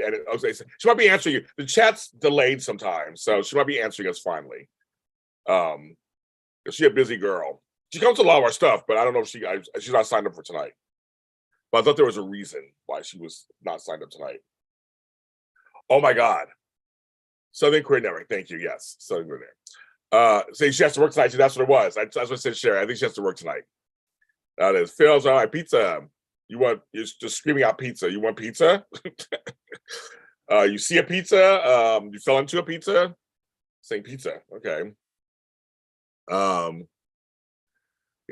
she might be answering you. The chat's delayed sometimes, so she might be answering us finally. She's a busy girl. She comes to a lot of our stuff, but I don't know if she's not signed up for tonight. But I thought there was a reason why she was not signed up tonight. Oh my God. Southern Queer Network. Thank you. Yes. Southern Queer Network. Say she has to work tonight. That's what it was. That's what I said, Sherry. I think she has to work tonight. That is. Phil's all right. Pizza. You're just screaming out pizza. You want pizza? You see a pizza? You fell into a pizza? Saying pizza. Okay. Yeah,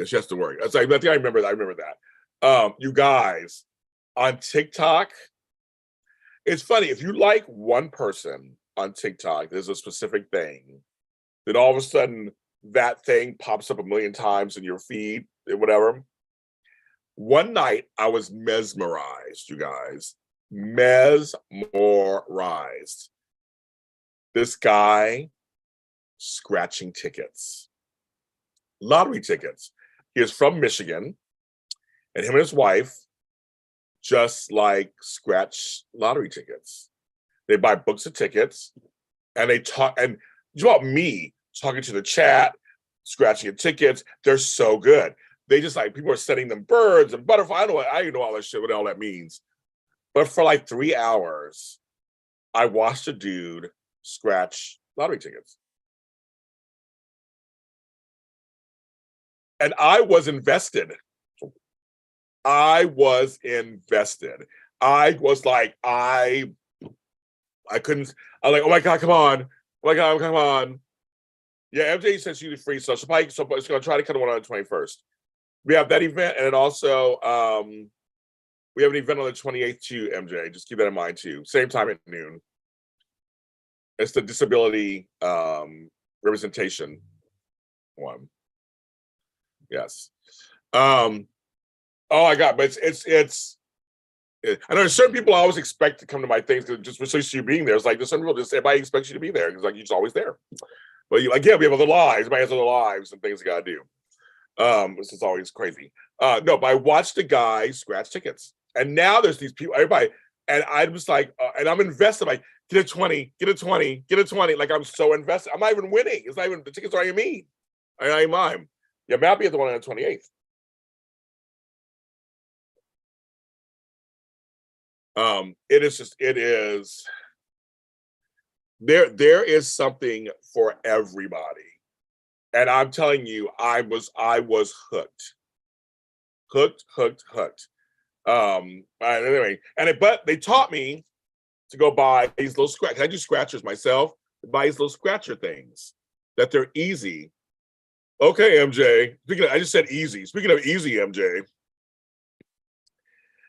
she has to work. I think I remember that. I remember that. You guys, on TikTok, it's funny. If you like one person on TikTok, there's a specific thing, then all of a sudden that thing pops up a million times in your feed, whatever. One night I was mesmerized, you guys. Mesmerized. This guy scratching tickets. Lottery tickets. He is from Michigan, and him and his wife just like scratch lottery tickets. They buy books of tickets, and they talk. And you know about me talking to the chat, scratching tickets. They're so good. They just like people are sending them birds and butterflies. I don't know all that shit, what all that means. But for like 3 hours, I watched a dude scratch lottery tickets. And I was invested. I was like, I couldn't, I was like, oh my God, come on. Oh my God, come on. Yeah, MJ says she's free, so she's gonna try to cut one on the 21st. We have that event, and then also we have an event on the 28th too, MJ. Just keep that in mind too. Same time at noon. It's the disability representation one. Yes. Oh my God, but it's I know certain people always expect to come to my things just for you being there. It's like there's some people just everybody expects you to be there because like you're just always there. But again, we have other lives. Everybody has other lives and things they gotta do. This is always crazy. No, but I watched the guy scratch tickets, and now there's these people, everybody, and I was like, and I'm invested. Like, get a 20, get a 20, get a 20. Like I'm so invested. I'm not even winning. It's not even the tickets are even me. I ain't mine. Yeah, but I'll be at the one on the 28th. It is. There is something for everybody. And I'm telling you, I was hooked. Anyway, but they taught me to go buy these little scratch. I do scratchers myself. Buy these little scratcher things that they're easy. Okay, MJ. I just said easy. Speaking of easy, MJ.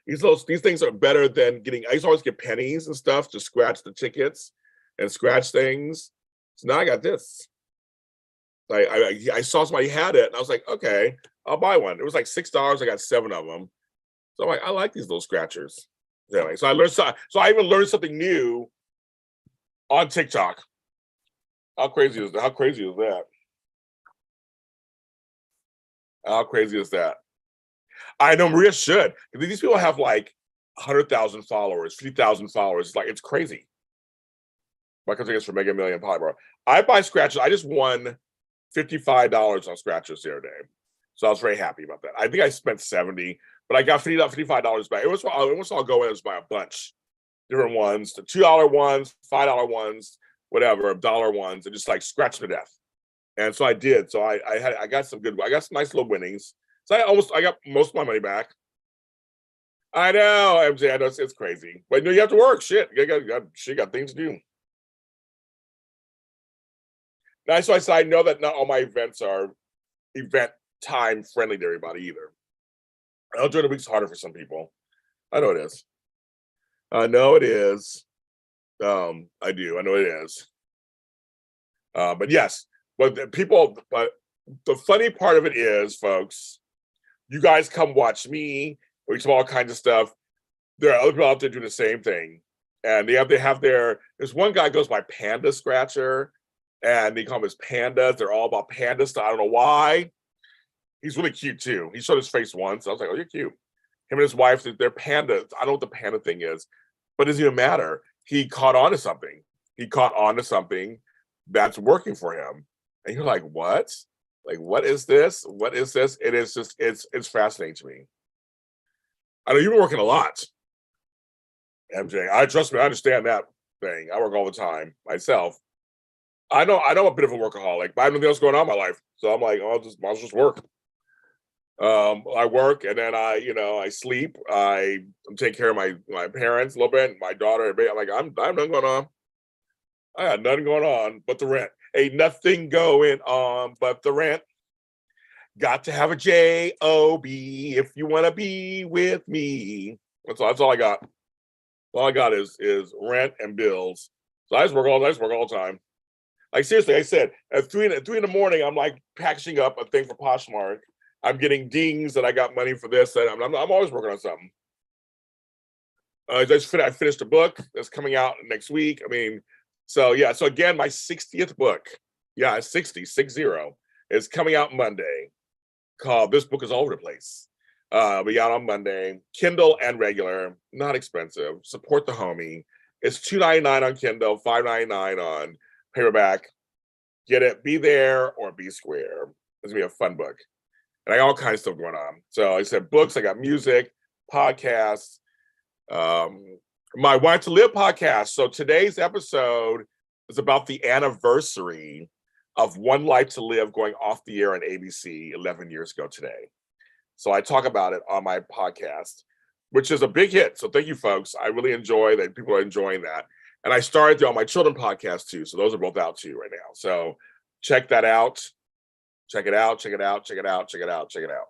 These things are better than getting. I used to always get pennies and stuff to scratch the tickets and scratch things. So now I got this. I saw somebody had it, and I was like, okay, I'll buy one. It was like $6. I got 7 of them. So I'm like, I like these little scratchers. Anyway, so I learned. So I even learned something new on TikTok. How crazy is that? How crazy is that? How crazy is that? I know Maria should. These people have like 100,000 followers, 50,000 followers. It's crazy. My cousin gets for Mega Million Polybro. I buy scratchers. I just won $55 on scratchers the other day. So I was very happy about that. I think I spent 70, but I got $55 back. It was all go in. It was by a bunch, different ones, the $2 ones, $5 ones, whatever, dollar ones, and just like scratched to death. And so I did. So I got some nice little winnings. So I got most of my money back. I know, MJ. I know it's crazy, but you have to work. Shit, she got things to do. Now, so I know that not all my events are event time friendly to everybody either. I know during the week's harder for some people. I know it is. I know it is. I do. I know it is. But yes, but the funny part of it is, folks, you guys come watch me. We talk all kinds of stuff. There are other people out there doing the same thing, and they have there's one guy goes by Panda Scratcher, and they call him his pandas. They're all about panda stuff. I don't know why. He's really cute too. He showed his face once. I was like, oh, you're cute. Him and his wife, they're pandas. I don't know what the panda thing is, but it doesn't even matter. He caught on to something. He caught on to something that's working for him. And you're like, what? Like, what is this? What is this? It is just, it's fascinating to me. I know you've been working a lot, MJ. Trust me, I understand that thing. I work all the time myself. I know I'm a bit of a workaholic, but I have nothing else going on in my mife. So I'm like, I'll just work. I work and then I sleep. I'm taking care of my parents a little bit, my daughter. I'm like, I'm nothing going on. I got nothing going on but the rent. Ain't nothing going on but the rent. Got to have a job if you want to be with me. That's all I got. All I got is rent and bills. So I just work all the time. Like seriously, I said at 3 in the morning, I'm like packaging up a thing for Poshmark. I'm getting dings that I got money for this, and I'm always working on something. I finished a book that's coming out next week. I mean, so yeah. So again, my 60th book, 60 is coming out Monday. Called This Book Is All Over the Place. It'll be out on Monday. Kindle and regular, not expensive. Support the homie. It's $2.99 on Kindle, $5.99 on paperback. Get it, be there or be square. It's gonna be a fun book. And I got all kinds of stuff going on. So I said books, I got music, podcasts, my Want to Live podcast. So today's episode is about the anniversary of One Life to Live going off the air on ABC 11 years ago today. So I talk about it on my podcast, which is a big hit. So thank you, folks. I really enjoy that. People are enjoying that. And I started on my children podcast too. So those are both out too right now. So check that out. Check it out. Check it out. Check it out. Check it out. Check it out.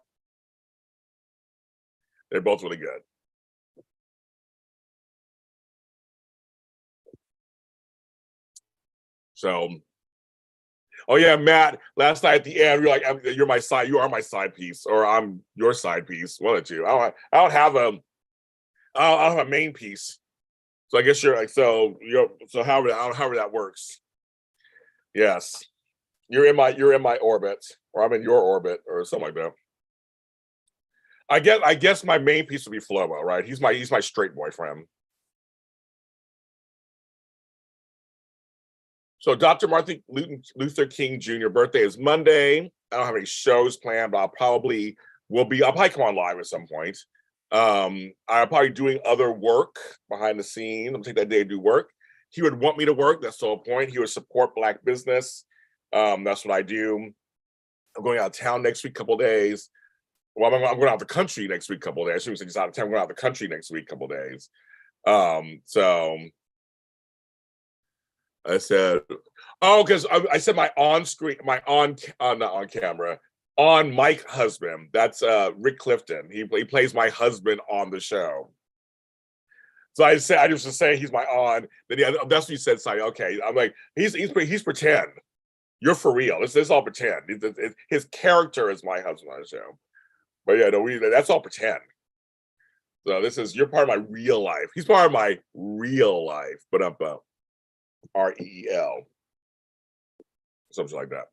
They're both really good. So, oh yeah, Matt. Last night at the end, you're like, "You're my side. You are my side piece, or I'm your side piece." One of two. I don't have a main piece. So I guess you're like so. So however that works. Yes, you're in my orbit, or I'm in your orbit, or something like that. I guess my main piece would be Flobo, right? He's my straight boyfriend. So Dr. Martin Luther King Jr. birthday is Monday. I don't have any shows planned, but I'll probably come on live at some point. I'll probably doing other work behind the scenes. I'm take that day to do work. He would want me to work. That's the whole point. He would support Black business. That's what I do. I'm going out of town next week, couple days. Well, I'm going out of the country next week, couple days. I shouldn't say just out of town. I'm going out of the country next week, couple days. So I said, oh, because I said my on-screen, not on camera, on mic husband. That's Rick Clifton. He plays my husband on the show. So I used to say he's my on. Then that's what you said, Sonny. Okay, I'm like he's pretend. You're for real. This all pretend. His character is my husband on the show. But yeah, no, that's all pretend. So you're part of my real life. He's part of my real life. But REEL, something like that.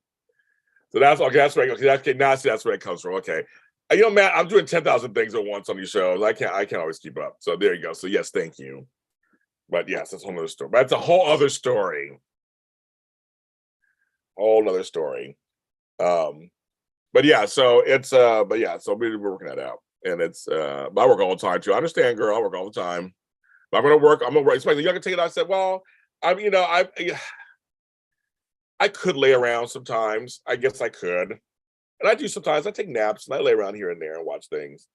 So that's okay. That's right. Okay, now that's where it comes from. Okay, Matt, I'm doing 10,000 things at once on these shows. I can't always keep up. So there you go. So yes, thank you. But yes, that's a whole other story. That's a whole other story. Whole other story. But yeah, so it's so we're working that out. And it's I work all the time too. I understand, girl. I work all the time. But I'm gonna work. I'm gonna work. Especially the younger take it. I said, well, I could lay around sometimes. I guess I could, and I do sometimes. I take naps and I lay around here and there and watch things.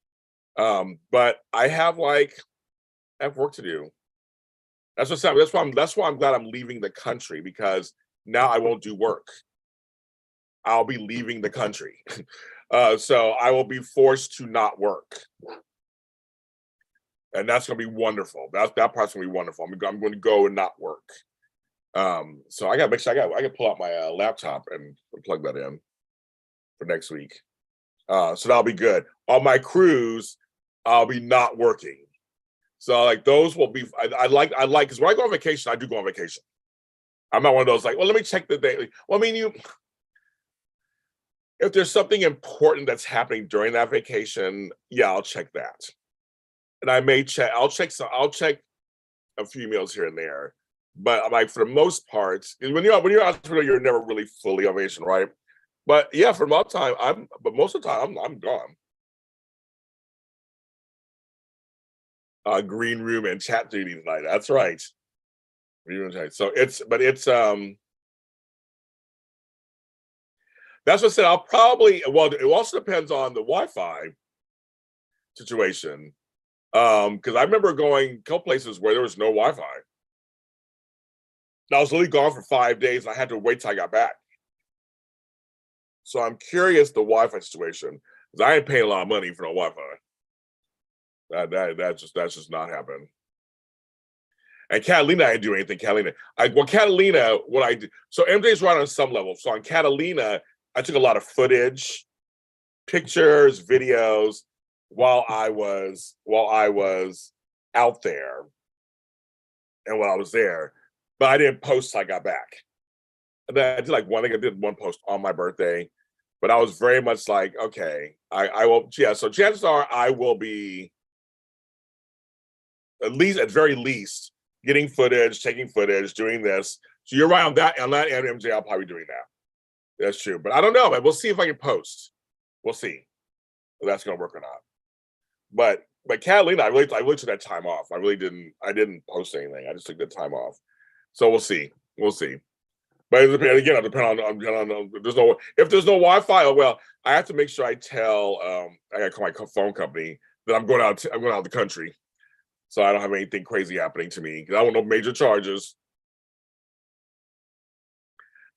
But I have work to do. That's what's up. That's why I'm glad I'm leaving the country, because now I won't do work. I'll be leaving the country. So I will be forced to not work. And that's gonna be wonderful. That part's gonna be wonderful. I'm going to go and not work. So I gotta make sure I can pull out my laptop and plug that in for next week. So that'll be good. On my cruise, I'll be not working. So like those will be. I like because when I go on vacation, I do go on vacation. I'm not one of those like, well, let me check the day. Well, I mean, if there's something important that's happening during that vacation, yeah, I'll check that. And I may check. I'll check a few emails here and there. But like for the most part, when you're entrepreneur, you're never really fully on vacation, right? But yeah, for most time, but most of the time I'm gone. Green room and chat duty tonight. That's right. Green room chat. So that's what I said. I'll probably, well, it also depends on the Wi-Fi situation. Because I remember going a couple places where there was no Wi-Fi. And I was literally gone for 5 days. And I had to wait till I got back. So I'm curious the Wi-Fi situation, because I ain't paying a lot of money for no Wi-Fi. That's just not happening. And Catalina, I didn't do anything. Catalina, what I did. So MJ's right on some level. So on Catalina, I took a lot of footage, pictures, videos while I was out there and while I was there. But I didn't post till I got back. And then I did I did one post on my birthday, but I was very much like, okay, I will, yeah. So chances are I will be at very least getting footage, taking footage, doing this. So you're right on that end, MJ. I'll probably be doing that. That's true, but I don't know, man. We'll see if I can post. We'll see if that's gonna work or not. But Catalina, I really took that time off. I didn't post anything. I just took the time off. So we'll see. We'll see. But again, it'll depend on if there's no Wi-Fi. Oh, well, I have to make sure I tell I gotta call my phone company that I'm going out of the country, so I don't have anything crazy happening to me. I want no major charges.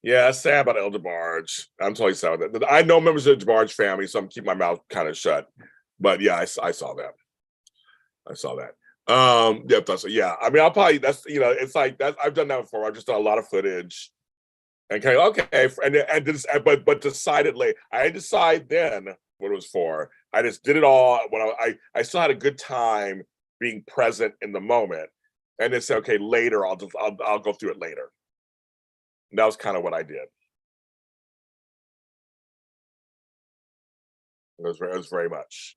Yeah, it's sad about Elder Barge. I'm totally sad about that. I know members of the Barge family, so I'm keeping my mouth kind of shut. But yeah, I saw that. I saw that. Yeah, yeah. I mean, I'll probably it's like that. I've done that before. I've just done a lot of footage. Okay, but decided late. I didn't decide then what it was for. I just did it all when I still had a good time being present in the moment, and then say, okay, later I'll go through it later. And that was kind of what I did. It was very much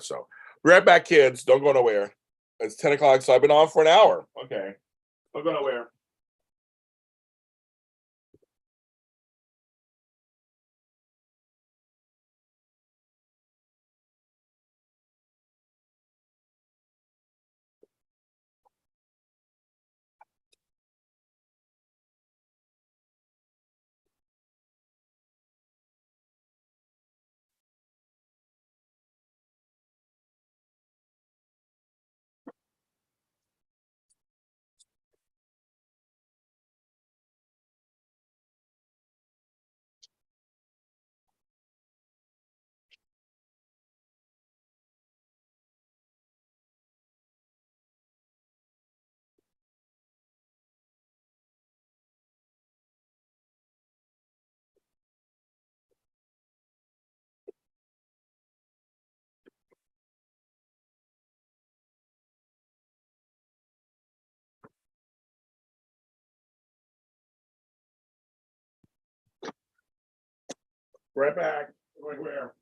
so. Be right back, kids. Don't go nowhere. It's 10 o'clock, so I've been on for an hour. Okay, don't go nowhere. Right back. Going where?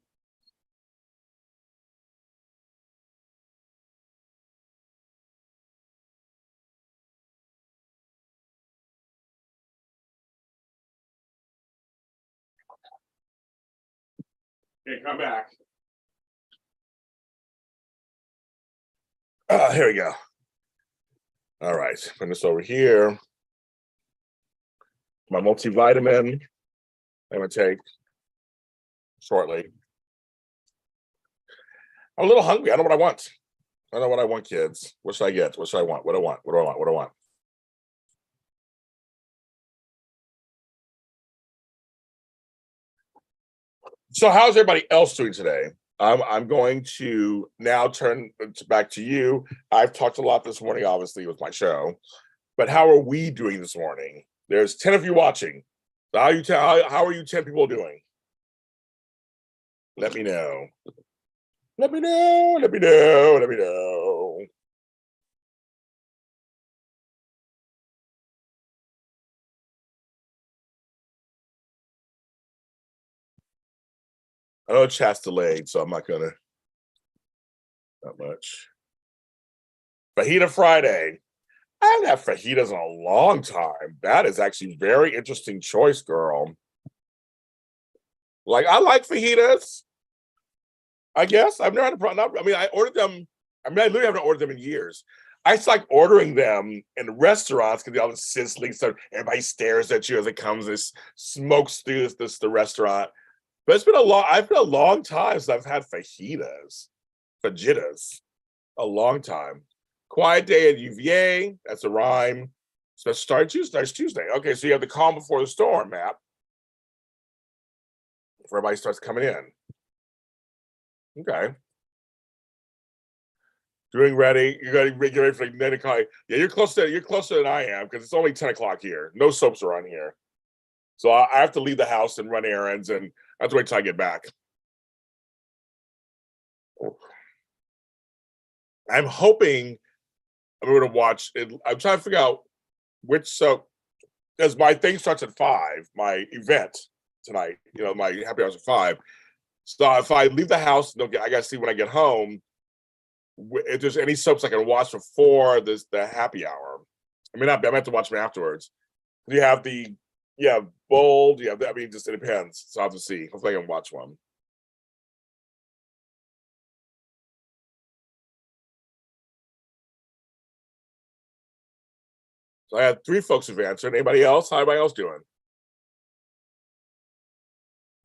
Okay, come back. Here we go. All right, bring this over here. My multivitamin I'm gonna take shortly. I'm a little hungry. I don't know what I want. I don't know what I want, kids. What should I get? What should I want? What do I want? What do I want? What do I want? So how's everybody else doing today? I'm going to now turn back to you. I've talked a lot this morning, obviously, with my show, but how are we doing this morning? There's 10 of you watching. So how are you 10 people doing? Let me know. Let me know. Let me know. Let me know. I know chat's delayed, so I'm not gonna that much. Fajita Friday. I haven't had fajitas in a long time. That is actually very interesting choice, girl. Like, I like fajitas. I guess I've never had a problem. I mean, I ordered them. I mean, I literally haven't ordered them in years. I just like ordering them in restaurants because all the sizzling stuff. Everybody stares at you as it comes. This smokes through the restaurant. But it's been a long. I've been a long time since I've had fajitas. A long time. Quiet day at UVA. That's a rhyme. So start Tuesday. Okay, so you have the calm before the storm map. Before everybody starts coming in. Okay. Doing ready. You got to get ready for like 9 o'clock. Yeah, you're closer than I am because it's only 10 o'clock here. No soaps are on here. So I have to leave the house and run errands, and I have to wait till I get back. I'm hoping I'm going to watch it. I'm trying to figure out which soap, because my thing starts at 5, my event tonight, my happy hours at 5. So if I leave the house, I got to see when I get home if there's any soaps I can watch before the happy hour. I mean, I have to watch them afterwards. You have Bold. You have I mean, just it depends. So I have to see. Hopefully I can watch one. So I had 3 folks who've answered. Anybody else? How everybody else doing?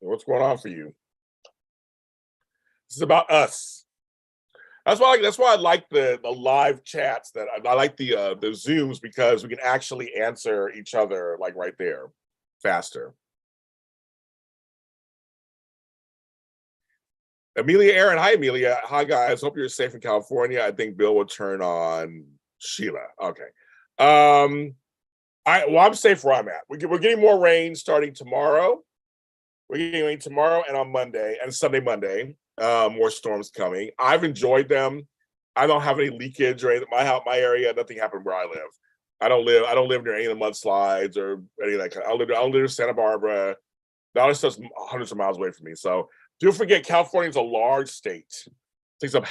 What's going on for you? This is about us. That's why I like the live chats. That I like the Zooms, because we can actually answer each other like right there, faster. Amelia Aaron, hi Amelia, hi guys. Hope you're safe in California. I think Bill will turn on Sheila. Okay, I'm safe where I'm at. We're getting more rain starting tomorrow. We're getting rain tomorrow and on Monday and Sunday, Monday. More storms coming. I've enjoyed them. I don't have any leakage or anything. My area, nothing happened where I live. I don't live near any of the mudslides or any of that kind. I don't live in Santa Barbara. The other stuff's hundreds of miles away from me. So don't forget, California is a large state. Takes up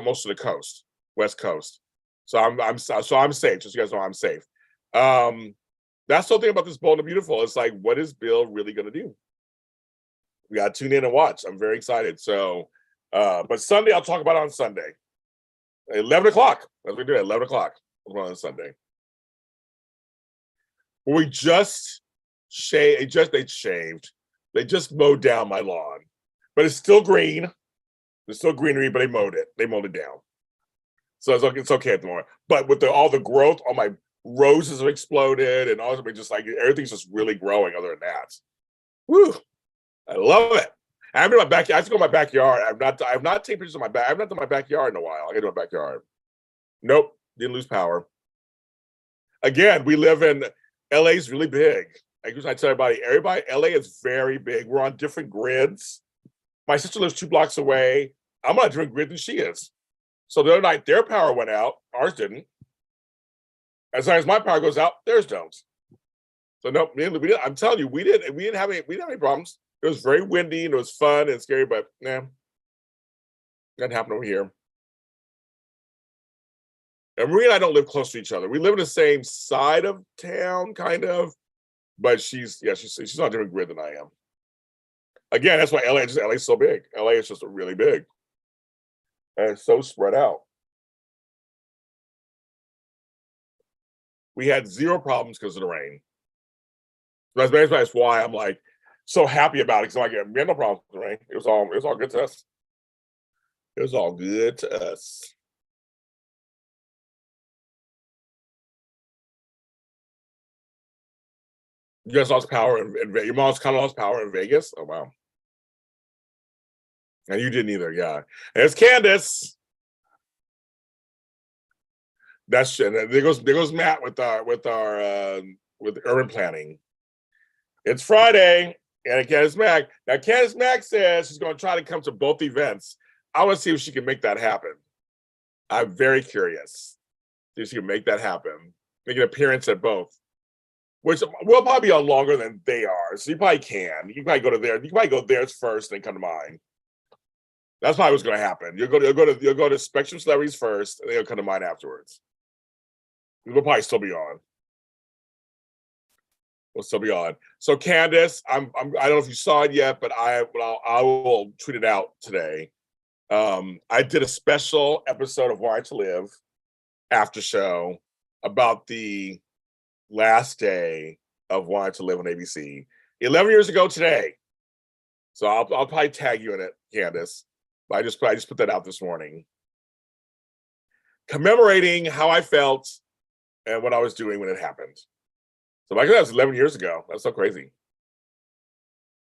most of the coast, West Coast. So I'm safe. Just so you guys know, I'm safe. That's the thing about this Bold and Beautiful. It's like, what is Bill really going to do? We got to tune in and watch. I'm very excited. So, but Sunday, I'll talk about it on Sunday. 11 o'clock. That's what we do at 11 o'clock on Sunday. We just shaved. They shaved. They just mowed down my lawn, but it's still green. There's still greenery, but they mowed it. They mowed it down. So it's okay at the moment. But with all the growth, all my roses have exploded, and also just like everything's just really growing. Other than that, woo! I love it. I'm in my backyard. I have to go in my backyard. I've not taken pictures of my back. I've not done my backyard in a while. I got to do my backyard. Nope, didn't lose power. Again, we live in LA's really big. I tell everybody, LA is very big. We're on different grids. My sister lives 2 blocks away. I'm on a different grid than she is. So the other night, their power went out. Ours didn't. As soon as my power goes out, theirs don't. So no, I'm telling you, we didn't have any problems. It was very windy and it was fun and scary, but nothing happened over here. And Marie and I don't live close to each other. We live in the same side of town, kind of, but she's on a different grid than I am. Again, that's why LA is so big. LA is just really big. And it's so spread out. We had zero problems because of the rain. That's why I'm like so happy about it. Because like we had no problems with the rain. It was all good to us. It was all good to us. You guys lost power in Vegas. Your mom's kind of lost power in Vegas. Oh wow. And you didn't either, yeah. And it's Candace. That's and there goes Matt with urban planning. It's Friday, and Candace Mack. Now Candace Mack says she's going to try to come to both events. I want to see if she can make that happen. I'm very curious if she can make that happen. Make an appearance at both, which will probably be on longer than they are. So you probably can. You can probably go to there. You can probably go theirs first, then come to mine. That's probably what's going to happen. You'll go to Spectrum Celebrities first, and then you'll come to mine afterwards. We'll probably still be on. We'll still be on. So Candace, I don't know if you saw it yet, but I will tweet it out today. I did a special episode of Why to Live after show about the last day of Why to Live on ABC 11 years ago today. So I'll probably tag you in it, Candace. But I just put that out this morning, commemorating how I felt and what I was doing when it happened. So like that was 11 years ago. That's so crazy.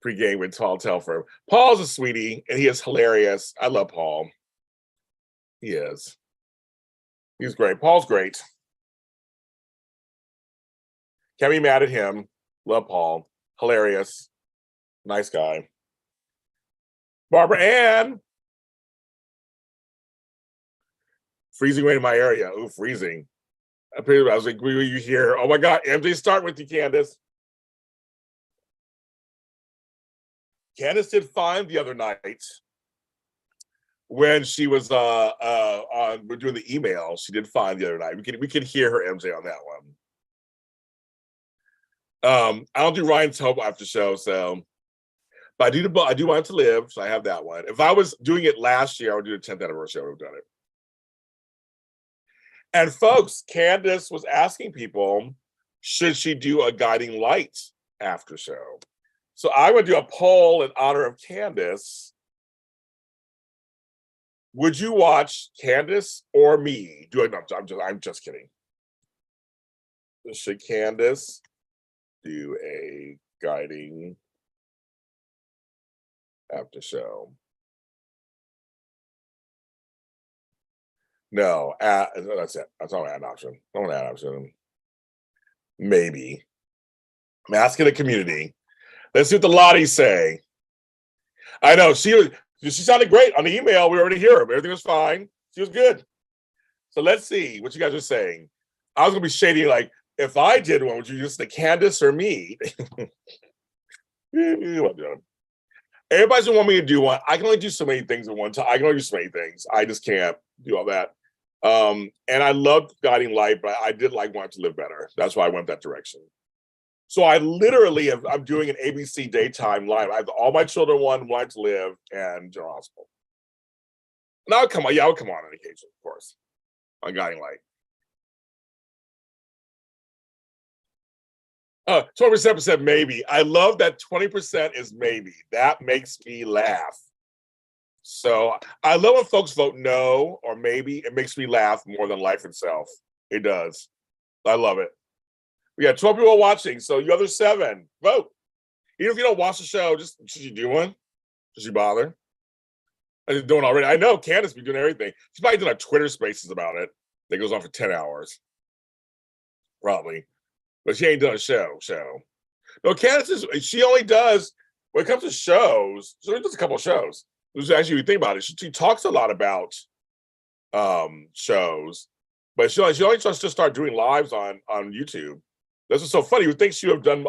Pre-game with Paul Telfer. Paul's a sweetie, and he is hilarious. I love Paul. He is. He's great. Paul's great. Can't be mad at him. Love Paul. Hilarious. Nice guy. Barbara Ann. Freezing rain in my area. Ooh, freezing. I was like, will you hear? Oh my God, MJ, start with you, Candace. Candace did fine the other night when she was we're doing the email. She did fine the other night. We could hear her, MJ, on that one. I don't do Ryan's Hope after show, so but I do Want to Live, so I have that one. If I was doing it last year, I would do the 10th anniversary. I would have done it. And folks, Candace was asking people, should she do a guiding light after show? So I would do a poll in honor of Candace. Would you watch Candace or me? I'm just kidding. Should Candace do a guiding after show? No, that's it. That's all an option. I don't want to add option. Maybe. I'm asking the community. Let's see what the Lotties say. I know she sounded great on the email. We already hear her. Everything was fine. She was good. So let's see what you guys are saying. I was gonna be shady, like if I did one, would you use the Candace or me? Everybody's gonna want me to do one. I can only do so many things at one time. I can only do so many things. I just can't do all that. And I loved Guiding Light, but I did like Want to Live better. That's why I went that direction. So I literally I'm doing an ABC daytime live. I have All My Children One, Want to Live, and General Hospital. And I'll come on on occasion, of course, on Guiding Light. 20% maybe. I love that 20% is maybe. That makes me laugh. So I love when folks vote no or maybe. It makes me laugh more than life itself. It does. I love it. We got 12 people watching, so you other 7, vote. Even if you don't watch the show, just should you do one? Should you bother? I just doing already. I know Candace be doing everything. She's probably doing our Twitter spaces about it. That goes on for 10 hours. Probably. But she ain't done a show. No, Candace she only does, when it comes to shows, she only does a couple of shows. Actually, you think about it, she talks a lot about shows, but she only just to start doing lives on YouTube. That's what's so funny. You would think she would have done,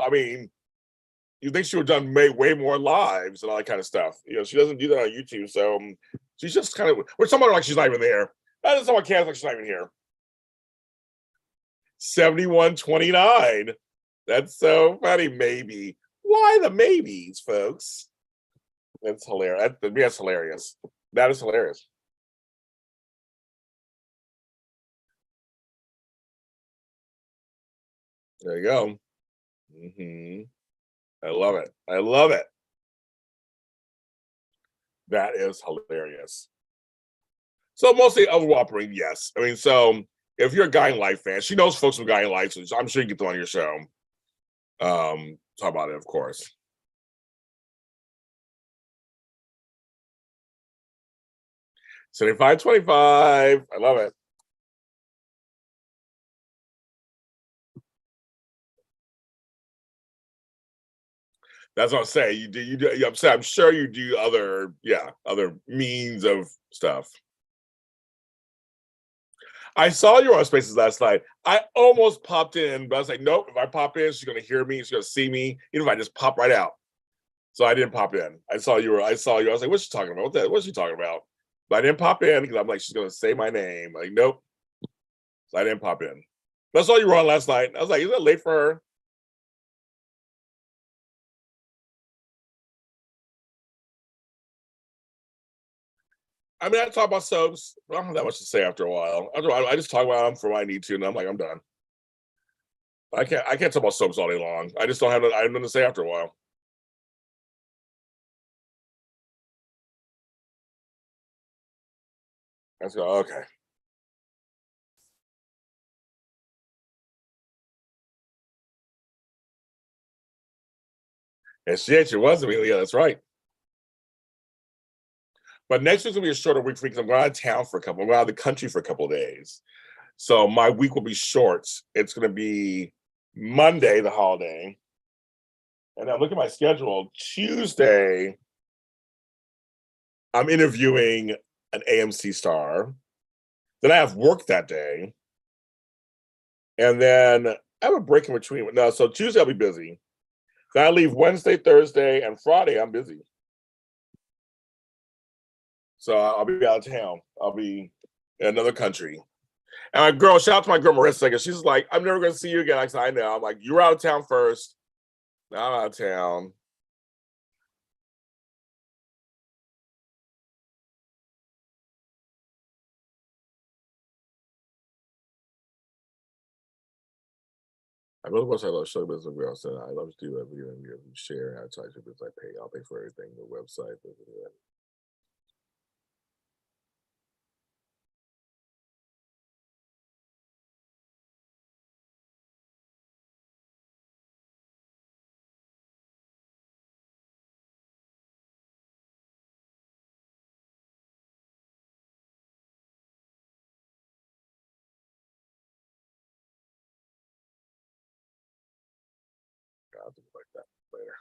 you think she would have done way more lives and all that kind of stuff. You know, she doesn't do that on YouTube, so she's just kind of, or someone like she's not even there. That is someone Candace like she's not even here. 71-29. That's so funny. Maybe. Why the maybes, folks? That's hilarious. That's hilarious. That is hilarious. There you go. I love it. I love it. That is hilarious. So mostly overwhelming, yes. I mean, so if you're a Guiding Light fan, she knows folks from Guiding Light, so I'm sure you get them on your show. Talk about it, of course. $75.25. I love it. That's what I'm saying. You do. I'm sure you do other means of stuff. I saw you on Spaces last night. I almost popped in, but I was like, nope. If I pop in, she's gonna hear me. She's gonna see me. Even if I just pop right out. So I didn't pop in. I saw you. I was like, what's she talking about? What's she talking about? But I didn't pop in because I'm like, she's gonna say my name. Like, nope. So I didn't pop in. But I saw you were on last night. I was like, is that late for her? I mean, I talk about soaps. I don't have that much to say after a while. I just talk about them for what I need to, and I'm like, I'm done. I can't talk about soaps all day long. I just don't have I have nothing to say after a while. I just go, okay. And she was. I mean, yeah, that's right. But next week's gonna be a shorter week for me because I'm going out of town for a couple. I'm going out of the country for a couple of days. So my week will be short. It's gonna be Monday, the holiday. And I look at my schedule. Tuesday, I'm interviewing an AMC star. Then I have work that day. And then I have a break in between. No, so Tuesday I'll be busy. Then I leave Wednesday, Thursday, and Friday. I'm busy. So I'll be out of town. I'll be in another country. And my girl, shout out to my girl Marissa, because she's like, I'm never gonna see you again. I said, I know. I'm like, you were out of town first. Now I'm out of town. I really wish I love show business girl said I love to do everything you share and advertise your business. I'll pay for everything, the website. I'll do it like that later.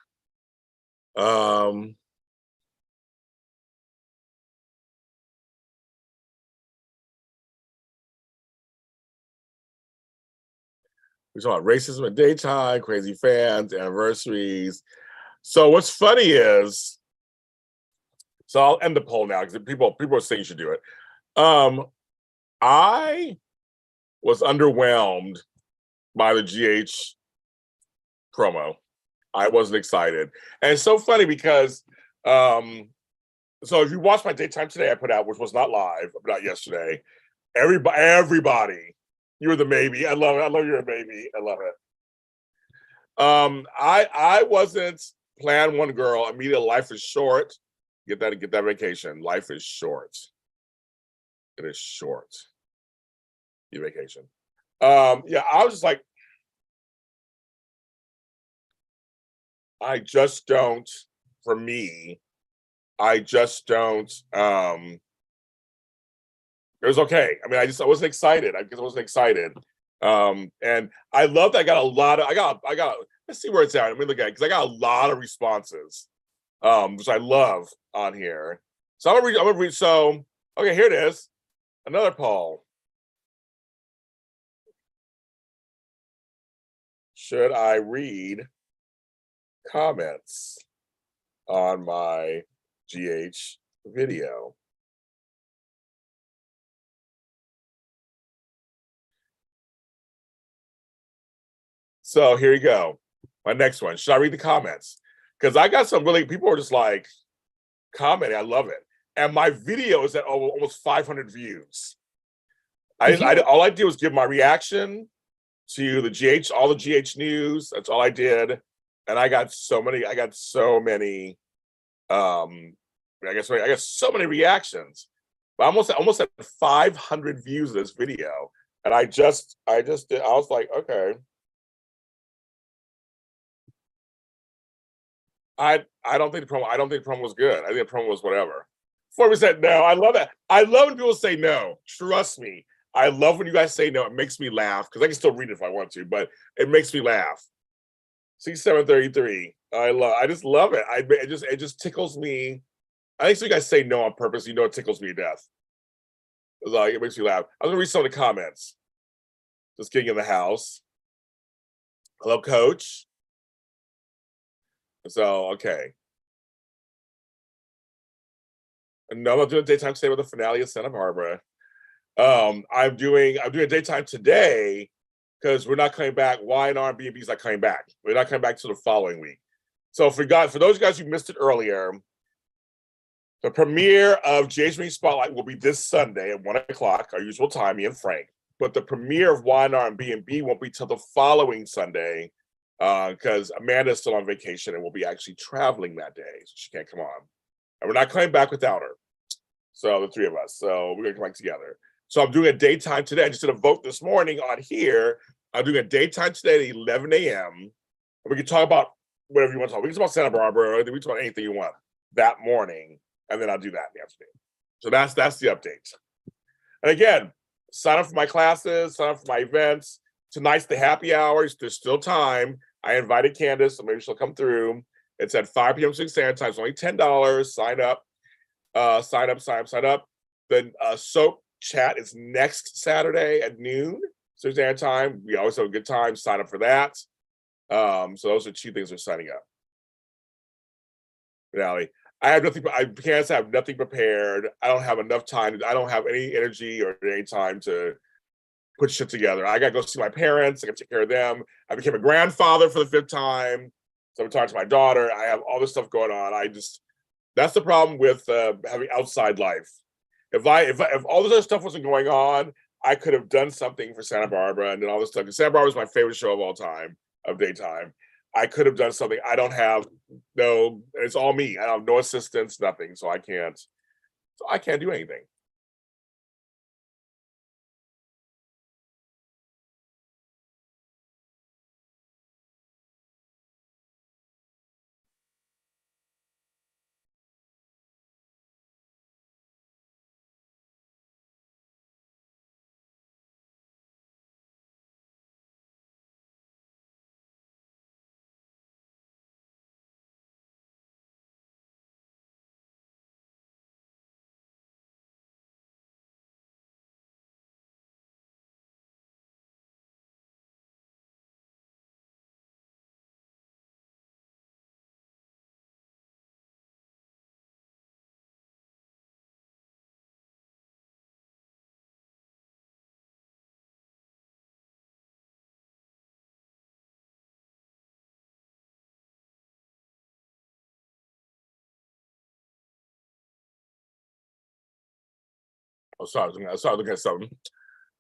We talk about racism in daytime, crazy fans, anniversaries. So what's funny is, so I'll end the poll now because people are saying you should do it. I was underwhelmed by the GH promo. I wasn't excited. And it's so funny because so if you watch my daytime today I put out, which was not live, I put out yesterday, everybody, you're the maybe. I love it. I love you're a baby. I love it. I wasn't plan one girl. Immediate life is short. Get that vacation. Life is short. It is short. Your vacation. Yeah, I was just like, I just don't, for me, I just don't, it was okay. I mean, I wasn't excited. I wasn't excited. And I love that I got a lot of, let's see where it's at. I mean, look at it, because I got a lot of responses, which I love on here. So I'm gonna read, so, okay, here it is. Another poll. Should I read comments on my GH video? So here you go. My next one. Should I read the comments? Because I got some really, people are just like commenting. I love it. And my video is at almost 500 views. All I did was give my reaction to the GH, all the GH news. That's all I did. And I got so many, I got so many reactions. But almost at 500 views of this video. And I was like, okay. I don't think the promo was good. I think the promo was whatever. 4% no. I love that. I love when people say no. Trust me. I love when you guys say no. It makes me laugh because I can still read it if I want to, but it makes me laugh. C733. I just love it. It just tickles me. I think so you guys say no on purpose. You know it tickles me to death. It's like, it makes me laugh. I'm gonna read some of the comments. Just getting in the house. Hello, coach. So, okay. No, I'm not doing daytime today with the finale of Santa Barbara. I'm doing a daytime today because we're not coming back. Y&R and B&B's not coming back. We're not coming back till the following week. So for those guys who missed it earlier, the premiere of JLJ Spotlight will be this Sunday at 1 o'clock, our usual time, me and Frank. But the premiere of Y&R and B&B won't be till the following Sunday because Amanda's still on vacation and will be actually traveling that day, so she can't come on. And we're not coming back without her. So the three of us. So we're gonna come back together. So I'm doing a daytime today. I just did a vote this morning on here. I'm doing a daytime today at 11 a.m. We can talk about whatever you want to talk. We can talk about Santa Barbara, or we can talk about anything you want that morning, and then I'll do that in the afternoon. So that's the update. And again, sign up for my classes, sign up for my events. Tonight's the happy hours. There's still time. I invited Candace, so maybe she'll come through. It's at 5 p.m. Standard Time. It's only $10. Sign up. Sign up. The soap chat is next Saturday at noon Standard Time. We always have a good time. Sign up for that. So those are two things we're signing up. Finale. I have nothing. I can't say I have nothing prepared. I don't have enough time. I don't have any energy or any time to put shit together. I gotta go see my parents. I gotta take care of them. I became a grandfather for the 5th time. So I'm talking to my daughter. I have all this stuff going on. That's the problem with having outside life. If all this other stuff wasn't going on, I could have done something for Santa Barbara and then all this stuff. Because Santa Barbara is my favorite show of all time, of daytime. I could have done something. I don't have it's all me. I have no assistance, nothing. So I can't do anything. Oh, sorry, I was looking at something.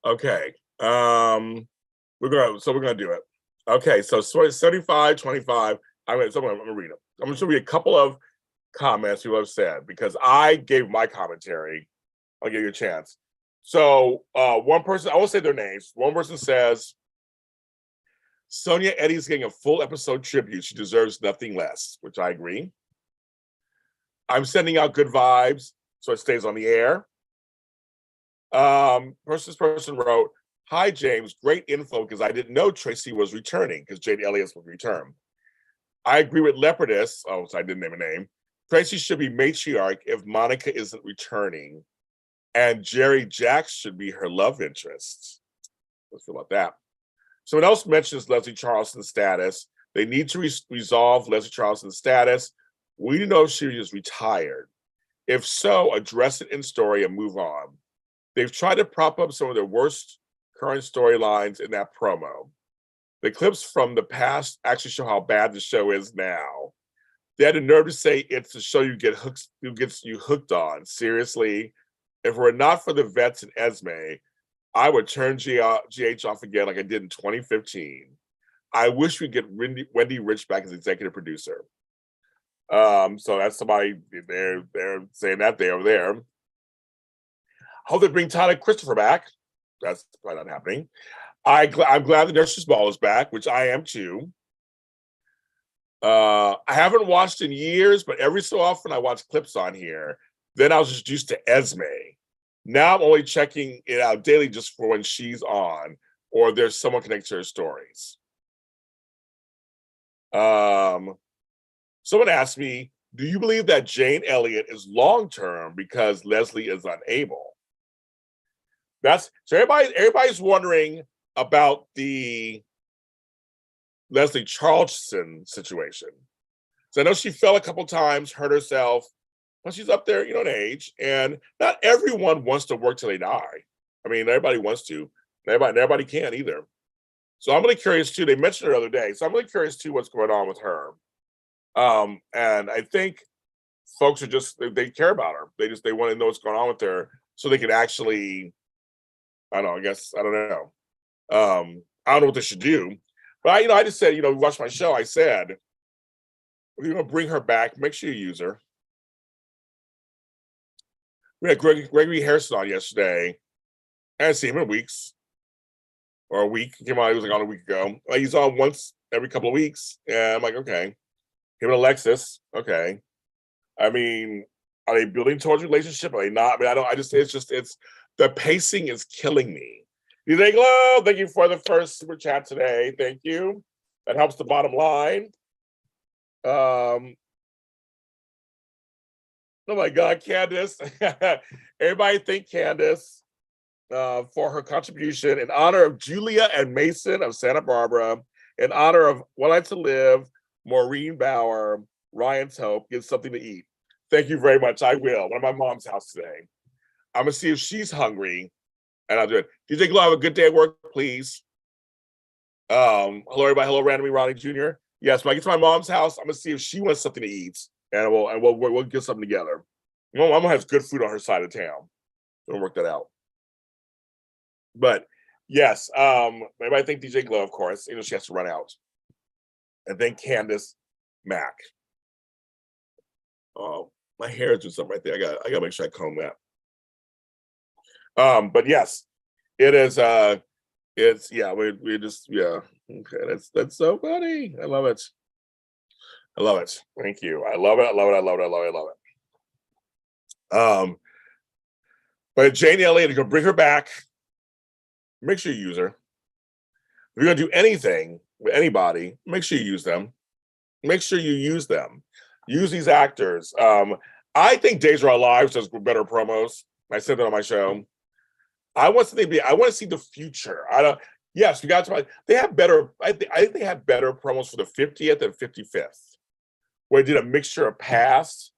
Okay. We're gonna do it. Okay, so 75, 25. I'm gonna read them. I'm gonna show you a couple of comments people have said because I gave my commentary. I'll give you a chance. So one person, I won't say their names. One person says, Sonia Eddy's getting a full episode tribute. She deserves nothing less, which I agree. I'm sending out good vibes, so it stays on the air. This person wrote, hi, James, great info because I didn't know Tracy was returning because Jade Elliott will return. I agree with Leopardess. Oh, so I didn't name a name. Tracy should be matriarch if Monica isn't returning. And Jerry Jacks should be her love interest. Let's feel about that. Someone else mentions Leslie Charleston's status. They need to resolve Leslie Charleston's status. We need to know if she is retired. If so, address it in story and move on. They've tried to prop up some of their worst current storylines in that promo. The clips from the past actually show how bad the show is now. They had the nerve to say it's the show you get hooked, who gets you hooked on. Seriously, if it were not for the vets and Esme, I would turn GH off again like I did in 2015. I wish we'd get Wendy Rich back as executive producer. So that's somebody they're saying that they over there. I hope they bring Tyler Christopher back. That's probably not happening. I'm glad the Nurse's Ball is back, which I am too. I haven't watched in years, but every so often I watch clips on here. Then I was just used to Esme. Now I'm only checking it out daily just for when she's on or there's someone connected to her stories. Someone asked me, do you believe that Jane Elliott is long-term because Leslie is unable? So everybody's wondering about the Leslie Charleston situation. So I know she fell a couple times, hurt herself, but she's up there, in age, and not everyone wants to work till they die. I mean, everybody wants to. Everybody can't either. So I'm really curious too. They mentioned her the other day, so I'm really curious too what's going on with her. And I think folks are just they care about her. They want to know what's going on with her so they can actually. I don't know. I don't know. I don't know what they should do. But I just said, we watched my show. I said, if you're gonna bring her back, make sure you use her. We had Gregory Harrison on yesterday. I hadn't seen him in weeks. Or a week. He came on, he was like on a week ago. He's on once every couple of weeks. And I'm like, okay. Him and Alexis, okay. I mean, are they building towards a relationship? Are they not? I mean, it's the pacing is killing me. You think, oh, thank you for the first super chat today. Thank you. That helps the bottom line. Oh my God, Candace. Everybody thank Candace for her contribution in honor of Julia and Mason of Santa Barbara, in honor of One Life to Live, Maureen Bauer, Ryan's Hope, get something to eat. Thank you very much. I will. I'm at my mom's house today. I'm going to see if she's hungry. And I'll do it. DJ Glow, have a good day at work, please. Hello, everybody. Hello, Randomly Ronnie Jr. Yes, when I get to my mom's house, I'm gonna see if she wants something to eat, and we'll get something together. My mom has good food on her side of town. We'll work that out. But yes, everybody thank DJ Glow, of course. She has to run out, and then Candace Mack. Oh, my hair is doing something right there. I gotta make sure I comb that. But yes, it is we just okay, that's so funny. I love it. Thank you. I love it. But Jane Elliott, you can bring her back. Make sure you use her. If you're gonna do anything with anybody, make sure you use them. Make sure you use them. Use these actors. I think Days Are Our Lives does better promos. I said that on my show. I want to see the future. Yes, we got to. They have better. I think they have better promos for the 50th and 55th, where they did a mixture of past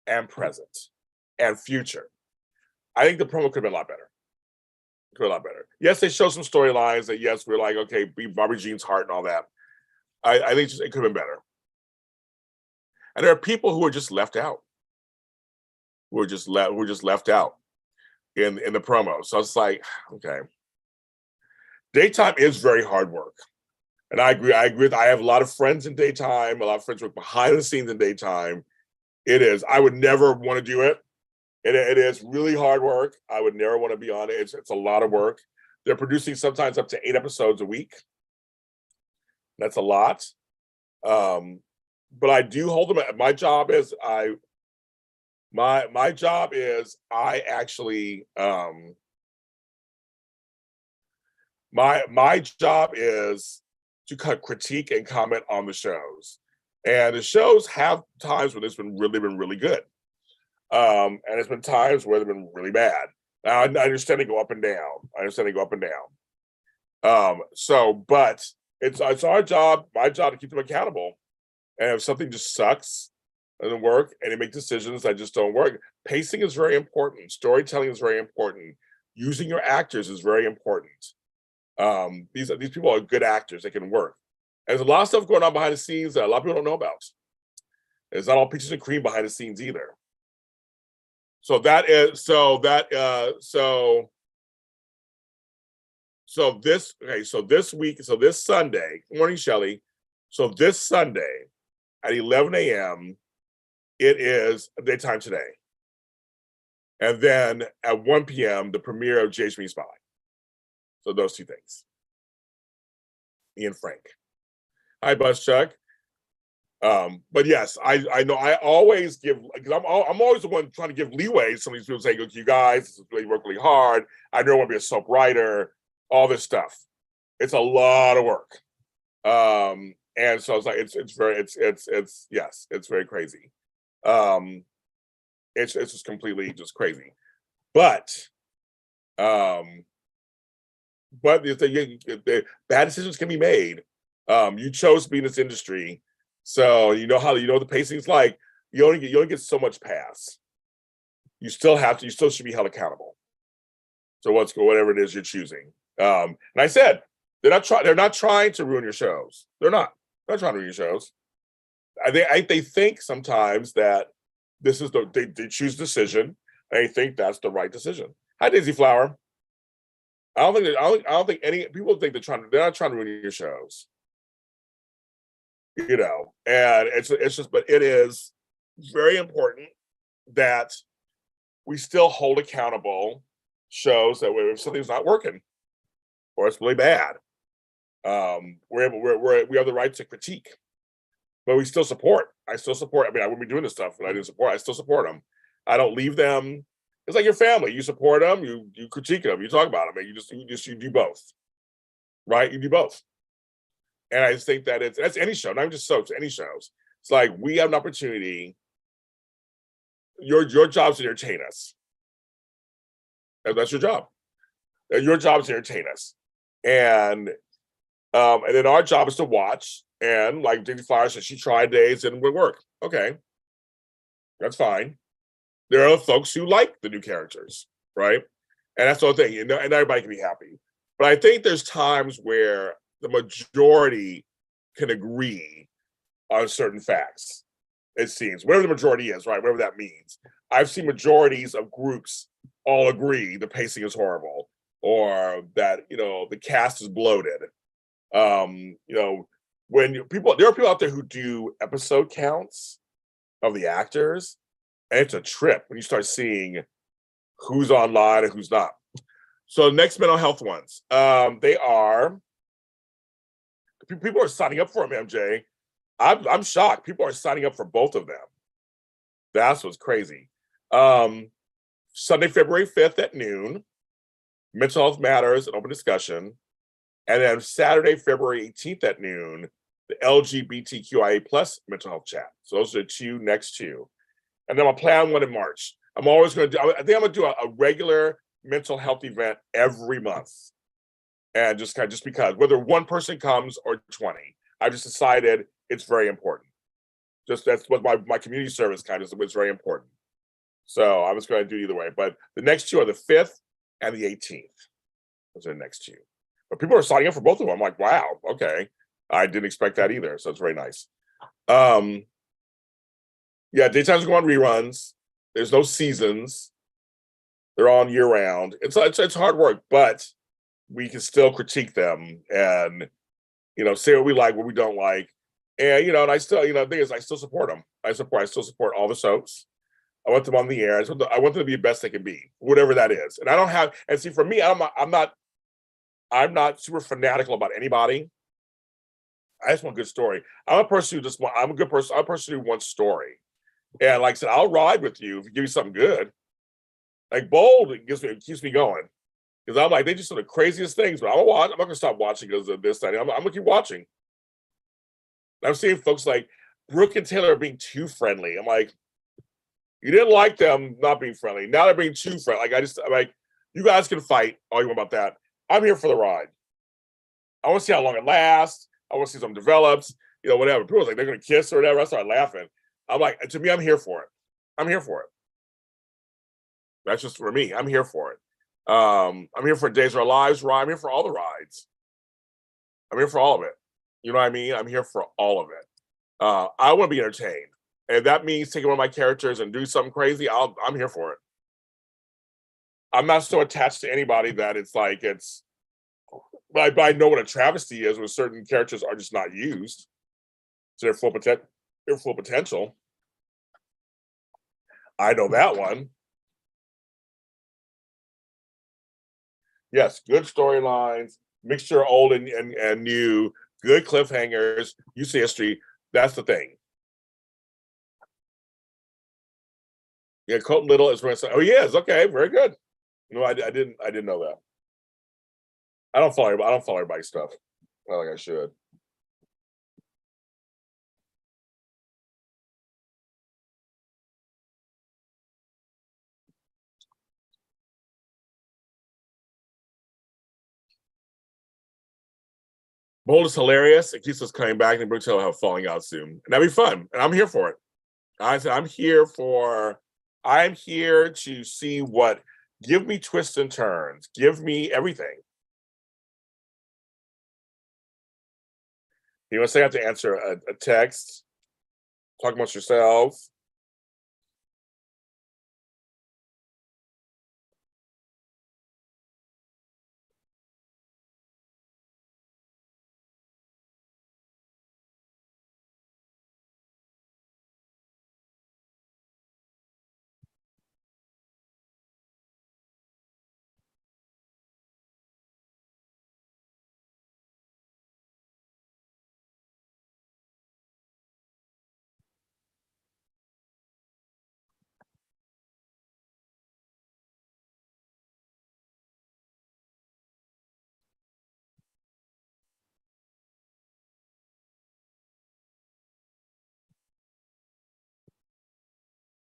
and present and future. I think the promo could have been a lot better. Yes, they showed some storylines that yes, we're like, okay, be Bobby Jean's heart and all that. I think it could have been better. And there are people who are just left out. Who are just left out in the promo. So it's like, okay. Daytime is very hard work. And I agree. I have a lot of friends in daytime, a lot of friends work behind the scenes in daytime. It is. I would never want to do it. It is really hard work. I would never want to be on it. It's a lot of work. They're producing sometimes up to 8 episodes a week. That's a lot. But I do hold them. My job is my job is I actually my job is to critique and comment on the shows, and the shows have times when it's been really good, and it's been times where they've been really bad. Now I understand they go up and down. But it's our job, my job, to keep them accountable. And if something just sucks, doesn't work, and they make decisions that just don't work. Pacing is very important. Storytelling is very important. Using your actors is very important. These people are good actors. They can work. And there's a lot of stuff going on behind the scenes that a lot of people don't know about. It's not all peaches and cream behind the scenes either. So So this week, so this Sunday, good morning, Shelly. So this Sunday at 11 a.m., it is daytime today. And then at 1 p.m., the premiere of JHB Spotlight. So those two things. Ian Frank. Hi, Buzz Chuck. But yes, I know I always give, because I'm always the one trying to give leeway. Some of these people say, look, you guys, this is really work really hard. I don't want to be a soap writer, all this stuff. It's a lot of work. And so it's like it's very crazy. It's just completely just crazy. But the bad decisions can be made. You chose to be in this industry, so you know the pacing's like. You only get so much pass. You still should be held accountable. So whatever it is you're choosing. And I said they're not trying to ruin your shows. They're not trying to ruin your shows. They think sometimes that this is they choose decision. And they think that's the right decision. Hi, Daisy Flower. I don't think any people think they're not trying to ruin your shows. And it's just, but it is very important that we still hold accountable shows that if something's not working or it's really bad, we have the right to critique, but we still support. I still support. I mean, I wouldn't be doing this stuff if I didn't support. I still support them. I don't leave them. It's like your family. You support them. You critique them. You talk about them. And you do both, right? You do both. And I just think that that's any show, not even just soaps, any shows. It's like we have an opportunity. Your job is to entertain us. That's your job. Your job is to entertain us, and then our job is to watch. And like Daisy Flower said, she tried days and it would work. Okay, that's fine. There are folks who like the new characters, right? And that's the whole thing. And everybody can be happy. But I think there's times where the majority can agree on certain facts. It seems whatever the majority is, right? Whatever that means. I've seen majorities of groups all agree the pacing is horrible, or that the cast is bloated. When there are people out there who do episode counts of the actors, and it's a trip when you start seeing who's online and who's not. So next mental health ones, they are people are signing up for them. MJ, I'm shocked. People are signing up for both of them. That's what's crazy. Sunday, February 5th at noon, Mental Health Matters, an open discussion. And then Saturday, February 18th at noon, the LGBTQIA plus mental health chat. So those are the next two. And then I'll plan one in March. I think I'm going to do a regular mental health event every month. And just because, whether one person comes or 20, I just decided it's very important. That's what my community service is very important. So I was going to do either way. But the next two are the 5th and the 18th. Those are the next two. But people are signing up for both of them. I'm like, wow, okay. I didn't expect that either. So it's very nice. Yeah, daytimes go on reruns. There's no seasons. They're on year round. It's hard work, but we can still critique them and say what we like, what we don't like. And and I still, the thing is, I still support them. I still support all the soaps. I want them on the air. I want them to be the best they can be, whatever that is. And I don't have, and see, for me, I'm not super fanatical about anybody. I just want a good story. I'm a person who wants story. And like I said, I'll ride with you if you give me something good. Like Bold, it keeps me going. Because I'm like, they just do the craziest things, but I'm not going to stop watching because of this. I'm going to keep watching. I'm seeing folks like Brooke and Taylor are being too friendly. I'm like, you didn't like them not being friendly. Now they're being too friendly. I'm like, you guys can fight all you want about that. I'm here for the ride. I want to see how long it lasts. I want to see something develops. Whatever. People are like, they're going to kiss or whatever. I start laughing. I'm like, to me, I'm here for it. I'm here for it. That's just for me. I'm here for it. I'm here for Days of Our Lives ride. I'm here for all the rides. I'm here for all of it. You know what I mean? I'm here for all of it. I want to be entertained. And if that means taking one of my characters and do something crazy, I'm here for it. I'm not so attached to anybody that it's like, But I know what a travesty is when certain characters are just not used to their full potential. I know that one. Yes, good storylines, mixture of old and new, good cliffhangers, use of history. That's the thing. Yeah, Colton Little is running. Oh, he is. Okay, very good. No, I didn't know that. I don't follow everybody's stuff. Well, like I should. Bold is hilarious. It keeps us coming back, and Brooks will have falling out soon. And that'd be fun. And I'm here for it. I said I'm here to see what, give me twists and turns. Give me everything. You want to say I have to answer a text? Talk amongst yourselves.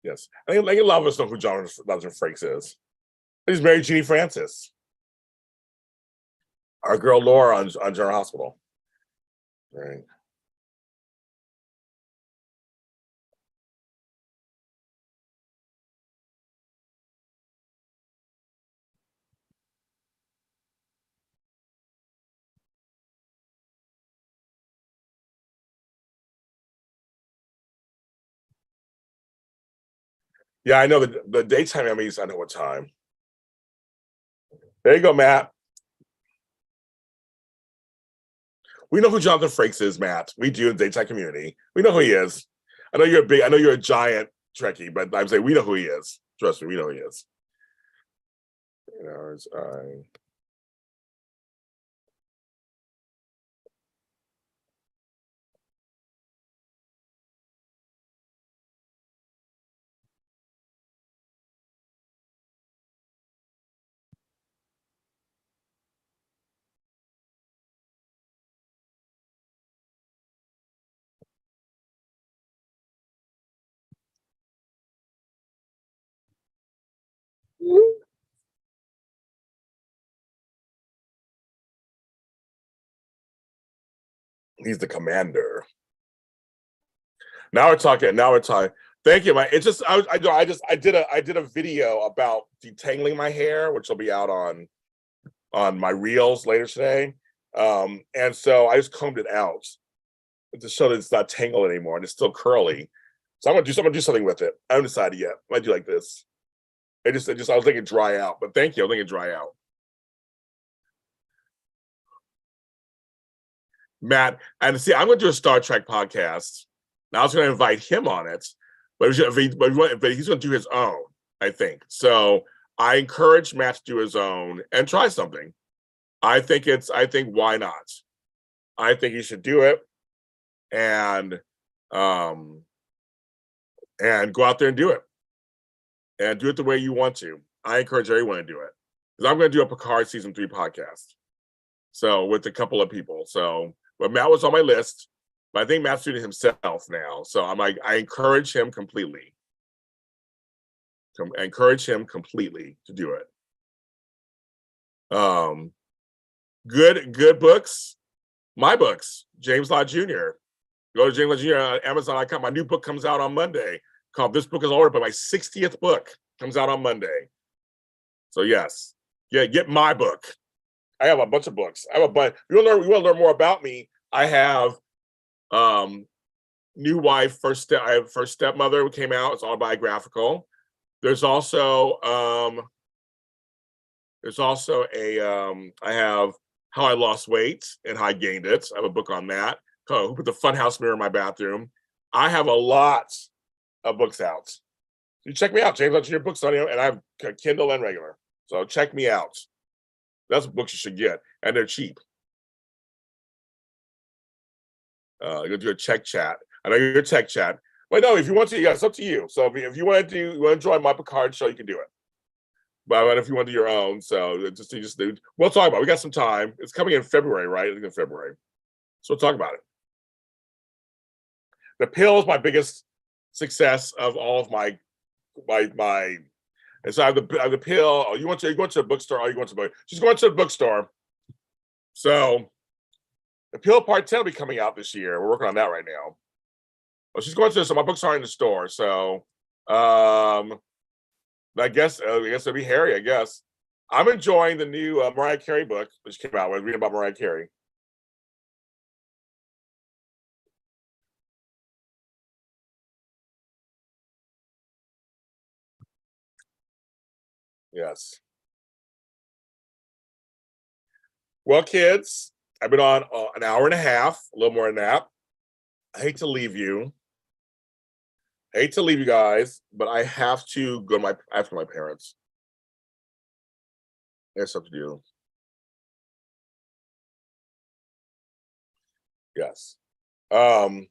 Yes. I think a lot of us know who Jonathan Frakes is. He's married Jeannie Francis. Our girl Laura on General Hospital. Right. Yeah, I know the daytime Emmys. I know what time. There you go, Matt. We know who Jonathan Frakes is, Matt. We do in the daytime community. We know who he is. I know you're a giant Trekkie, but I'm saying we know who he is. Trust me, we know who he is. He's the commander. Now we're talking. Thank you, man. It's just I did a video about detangling my hair, which will be out on my reels later today. And so I just combed it out to show that it's not tangled anymore and it's still curly. So I'm gonna do something with it. I haven't decided yet. I might do like this. I was thinking dry out, but thank you. I'm thinking dry out. Matt, and see, I'm going to do a Star Trek podcast. Now I was going to invite him on it, but he's going to do his own, I think. So I encourage Matt to do his own and try something. I think why not? I think he should do it and go out there and do it. And do it the way you want to. I encourage everyone to do it. Because I'm going to do a Picard season 3 podcast. So with a couple of people. So, but Matt was on my list, but I think Matt's doing it himself now. So I'm like, I encourage him completely. I encourage him completely to do it. Good books. My books, James Lott Jr. Go to James Lott Jr. on Amazon.com. My new book comes out on Monday called This Book is Ordered, but my 60th book comes out on Monday. So yes, yeah, get my book. I have a bunch of books. I have a bunch. You want to learn more about me? I have New Wife, First Step. I have First Stepmother came out. It's autobiographical. There's also I have how I lost weight and how I gained it. I have a book on that. Who put the funhouse mirror in my bathroom. I have a lot of books out. You check me out, James Lott Jr. Books on you, and I have Kindle and regular. So check me out. That's what books you should get, and they're cheap. Go do a tech chat. I know you're a tech chat, but no, if you want to, yeah, it's up to you. So if you want to join my Picard show, you can do it. But if you want to do your own, so just we'll talk about it. We got some time. It's coming in February, right? I think in February. So we'll talk about it. The pill is my biggest success of all of my. And so I have the pill. Oh, you going to a bookstore? Oh, you going to book? She's going to the bookstore. So the pill part 10 will be coming out this year. We're working on that right now. Well, she's going to. So my books are in the store. So I guess it'll be Harry. I guess I'm enjoying the new Mariah Carey book which came out. We're reading about Mariah Carey. Yes. Well, kids, I've been on an hour and a half, a little more than that. I hate to leave you. I hate to leave you guys, but I have to go after my parents. There's something to do. Yes. I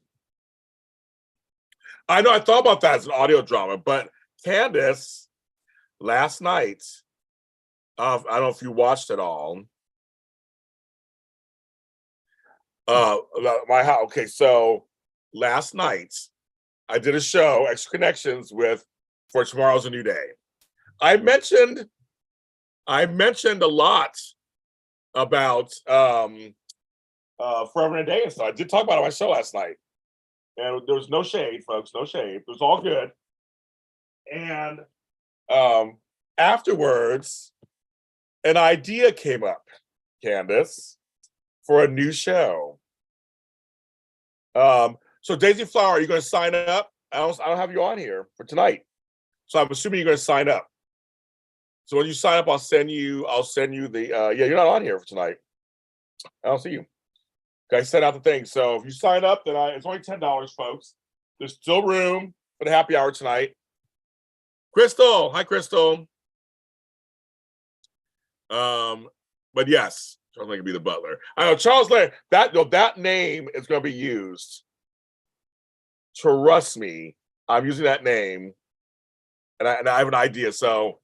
know I thought about that as an audio drama, but Candace, last night, I don't know if you watched it all. My house. Okay, so last night I did a show, Extra Connections, for Tomorrow's a New Day. I mentioned a lot about Forever and a Day and stuff. I did talk about it on my show last night, and there was no shade, folks. No shade. It was all good. And afterwards, an idea came up, Candace, for a new show. So Daisy Flower, are you going to sign up? I don't have you on here for tonight, so I'm assuming you're going to sign up. So when you sign up, I'll send you the yeah, you're not on here for tonight. I don't see you. I sent out the thing. So if you sign up, then it's only $10, folks. There's still room for the happy hour tonight. Crystal, hi Crystal. But yes, Charles Lane can be the butler. I know Charles Lane. That name is going to be used. Trust me, I'm using that name, and I have an idea. So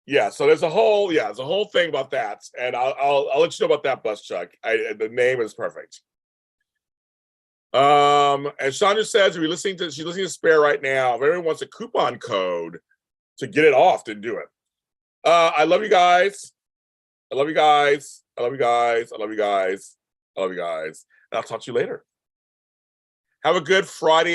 yeah, so there's a whole thing about that, and I'll let you know about that, Bus Chuck. The name is perfect. And Chandra says she's listening to Spare right now. If anyone wants a coupon code to get it off, then do it. I love you guys. I love you guys. I love you guys. I love you guys. I love you guys. And I'll talk to you later. Have a good Friday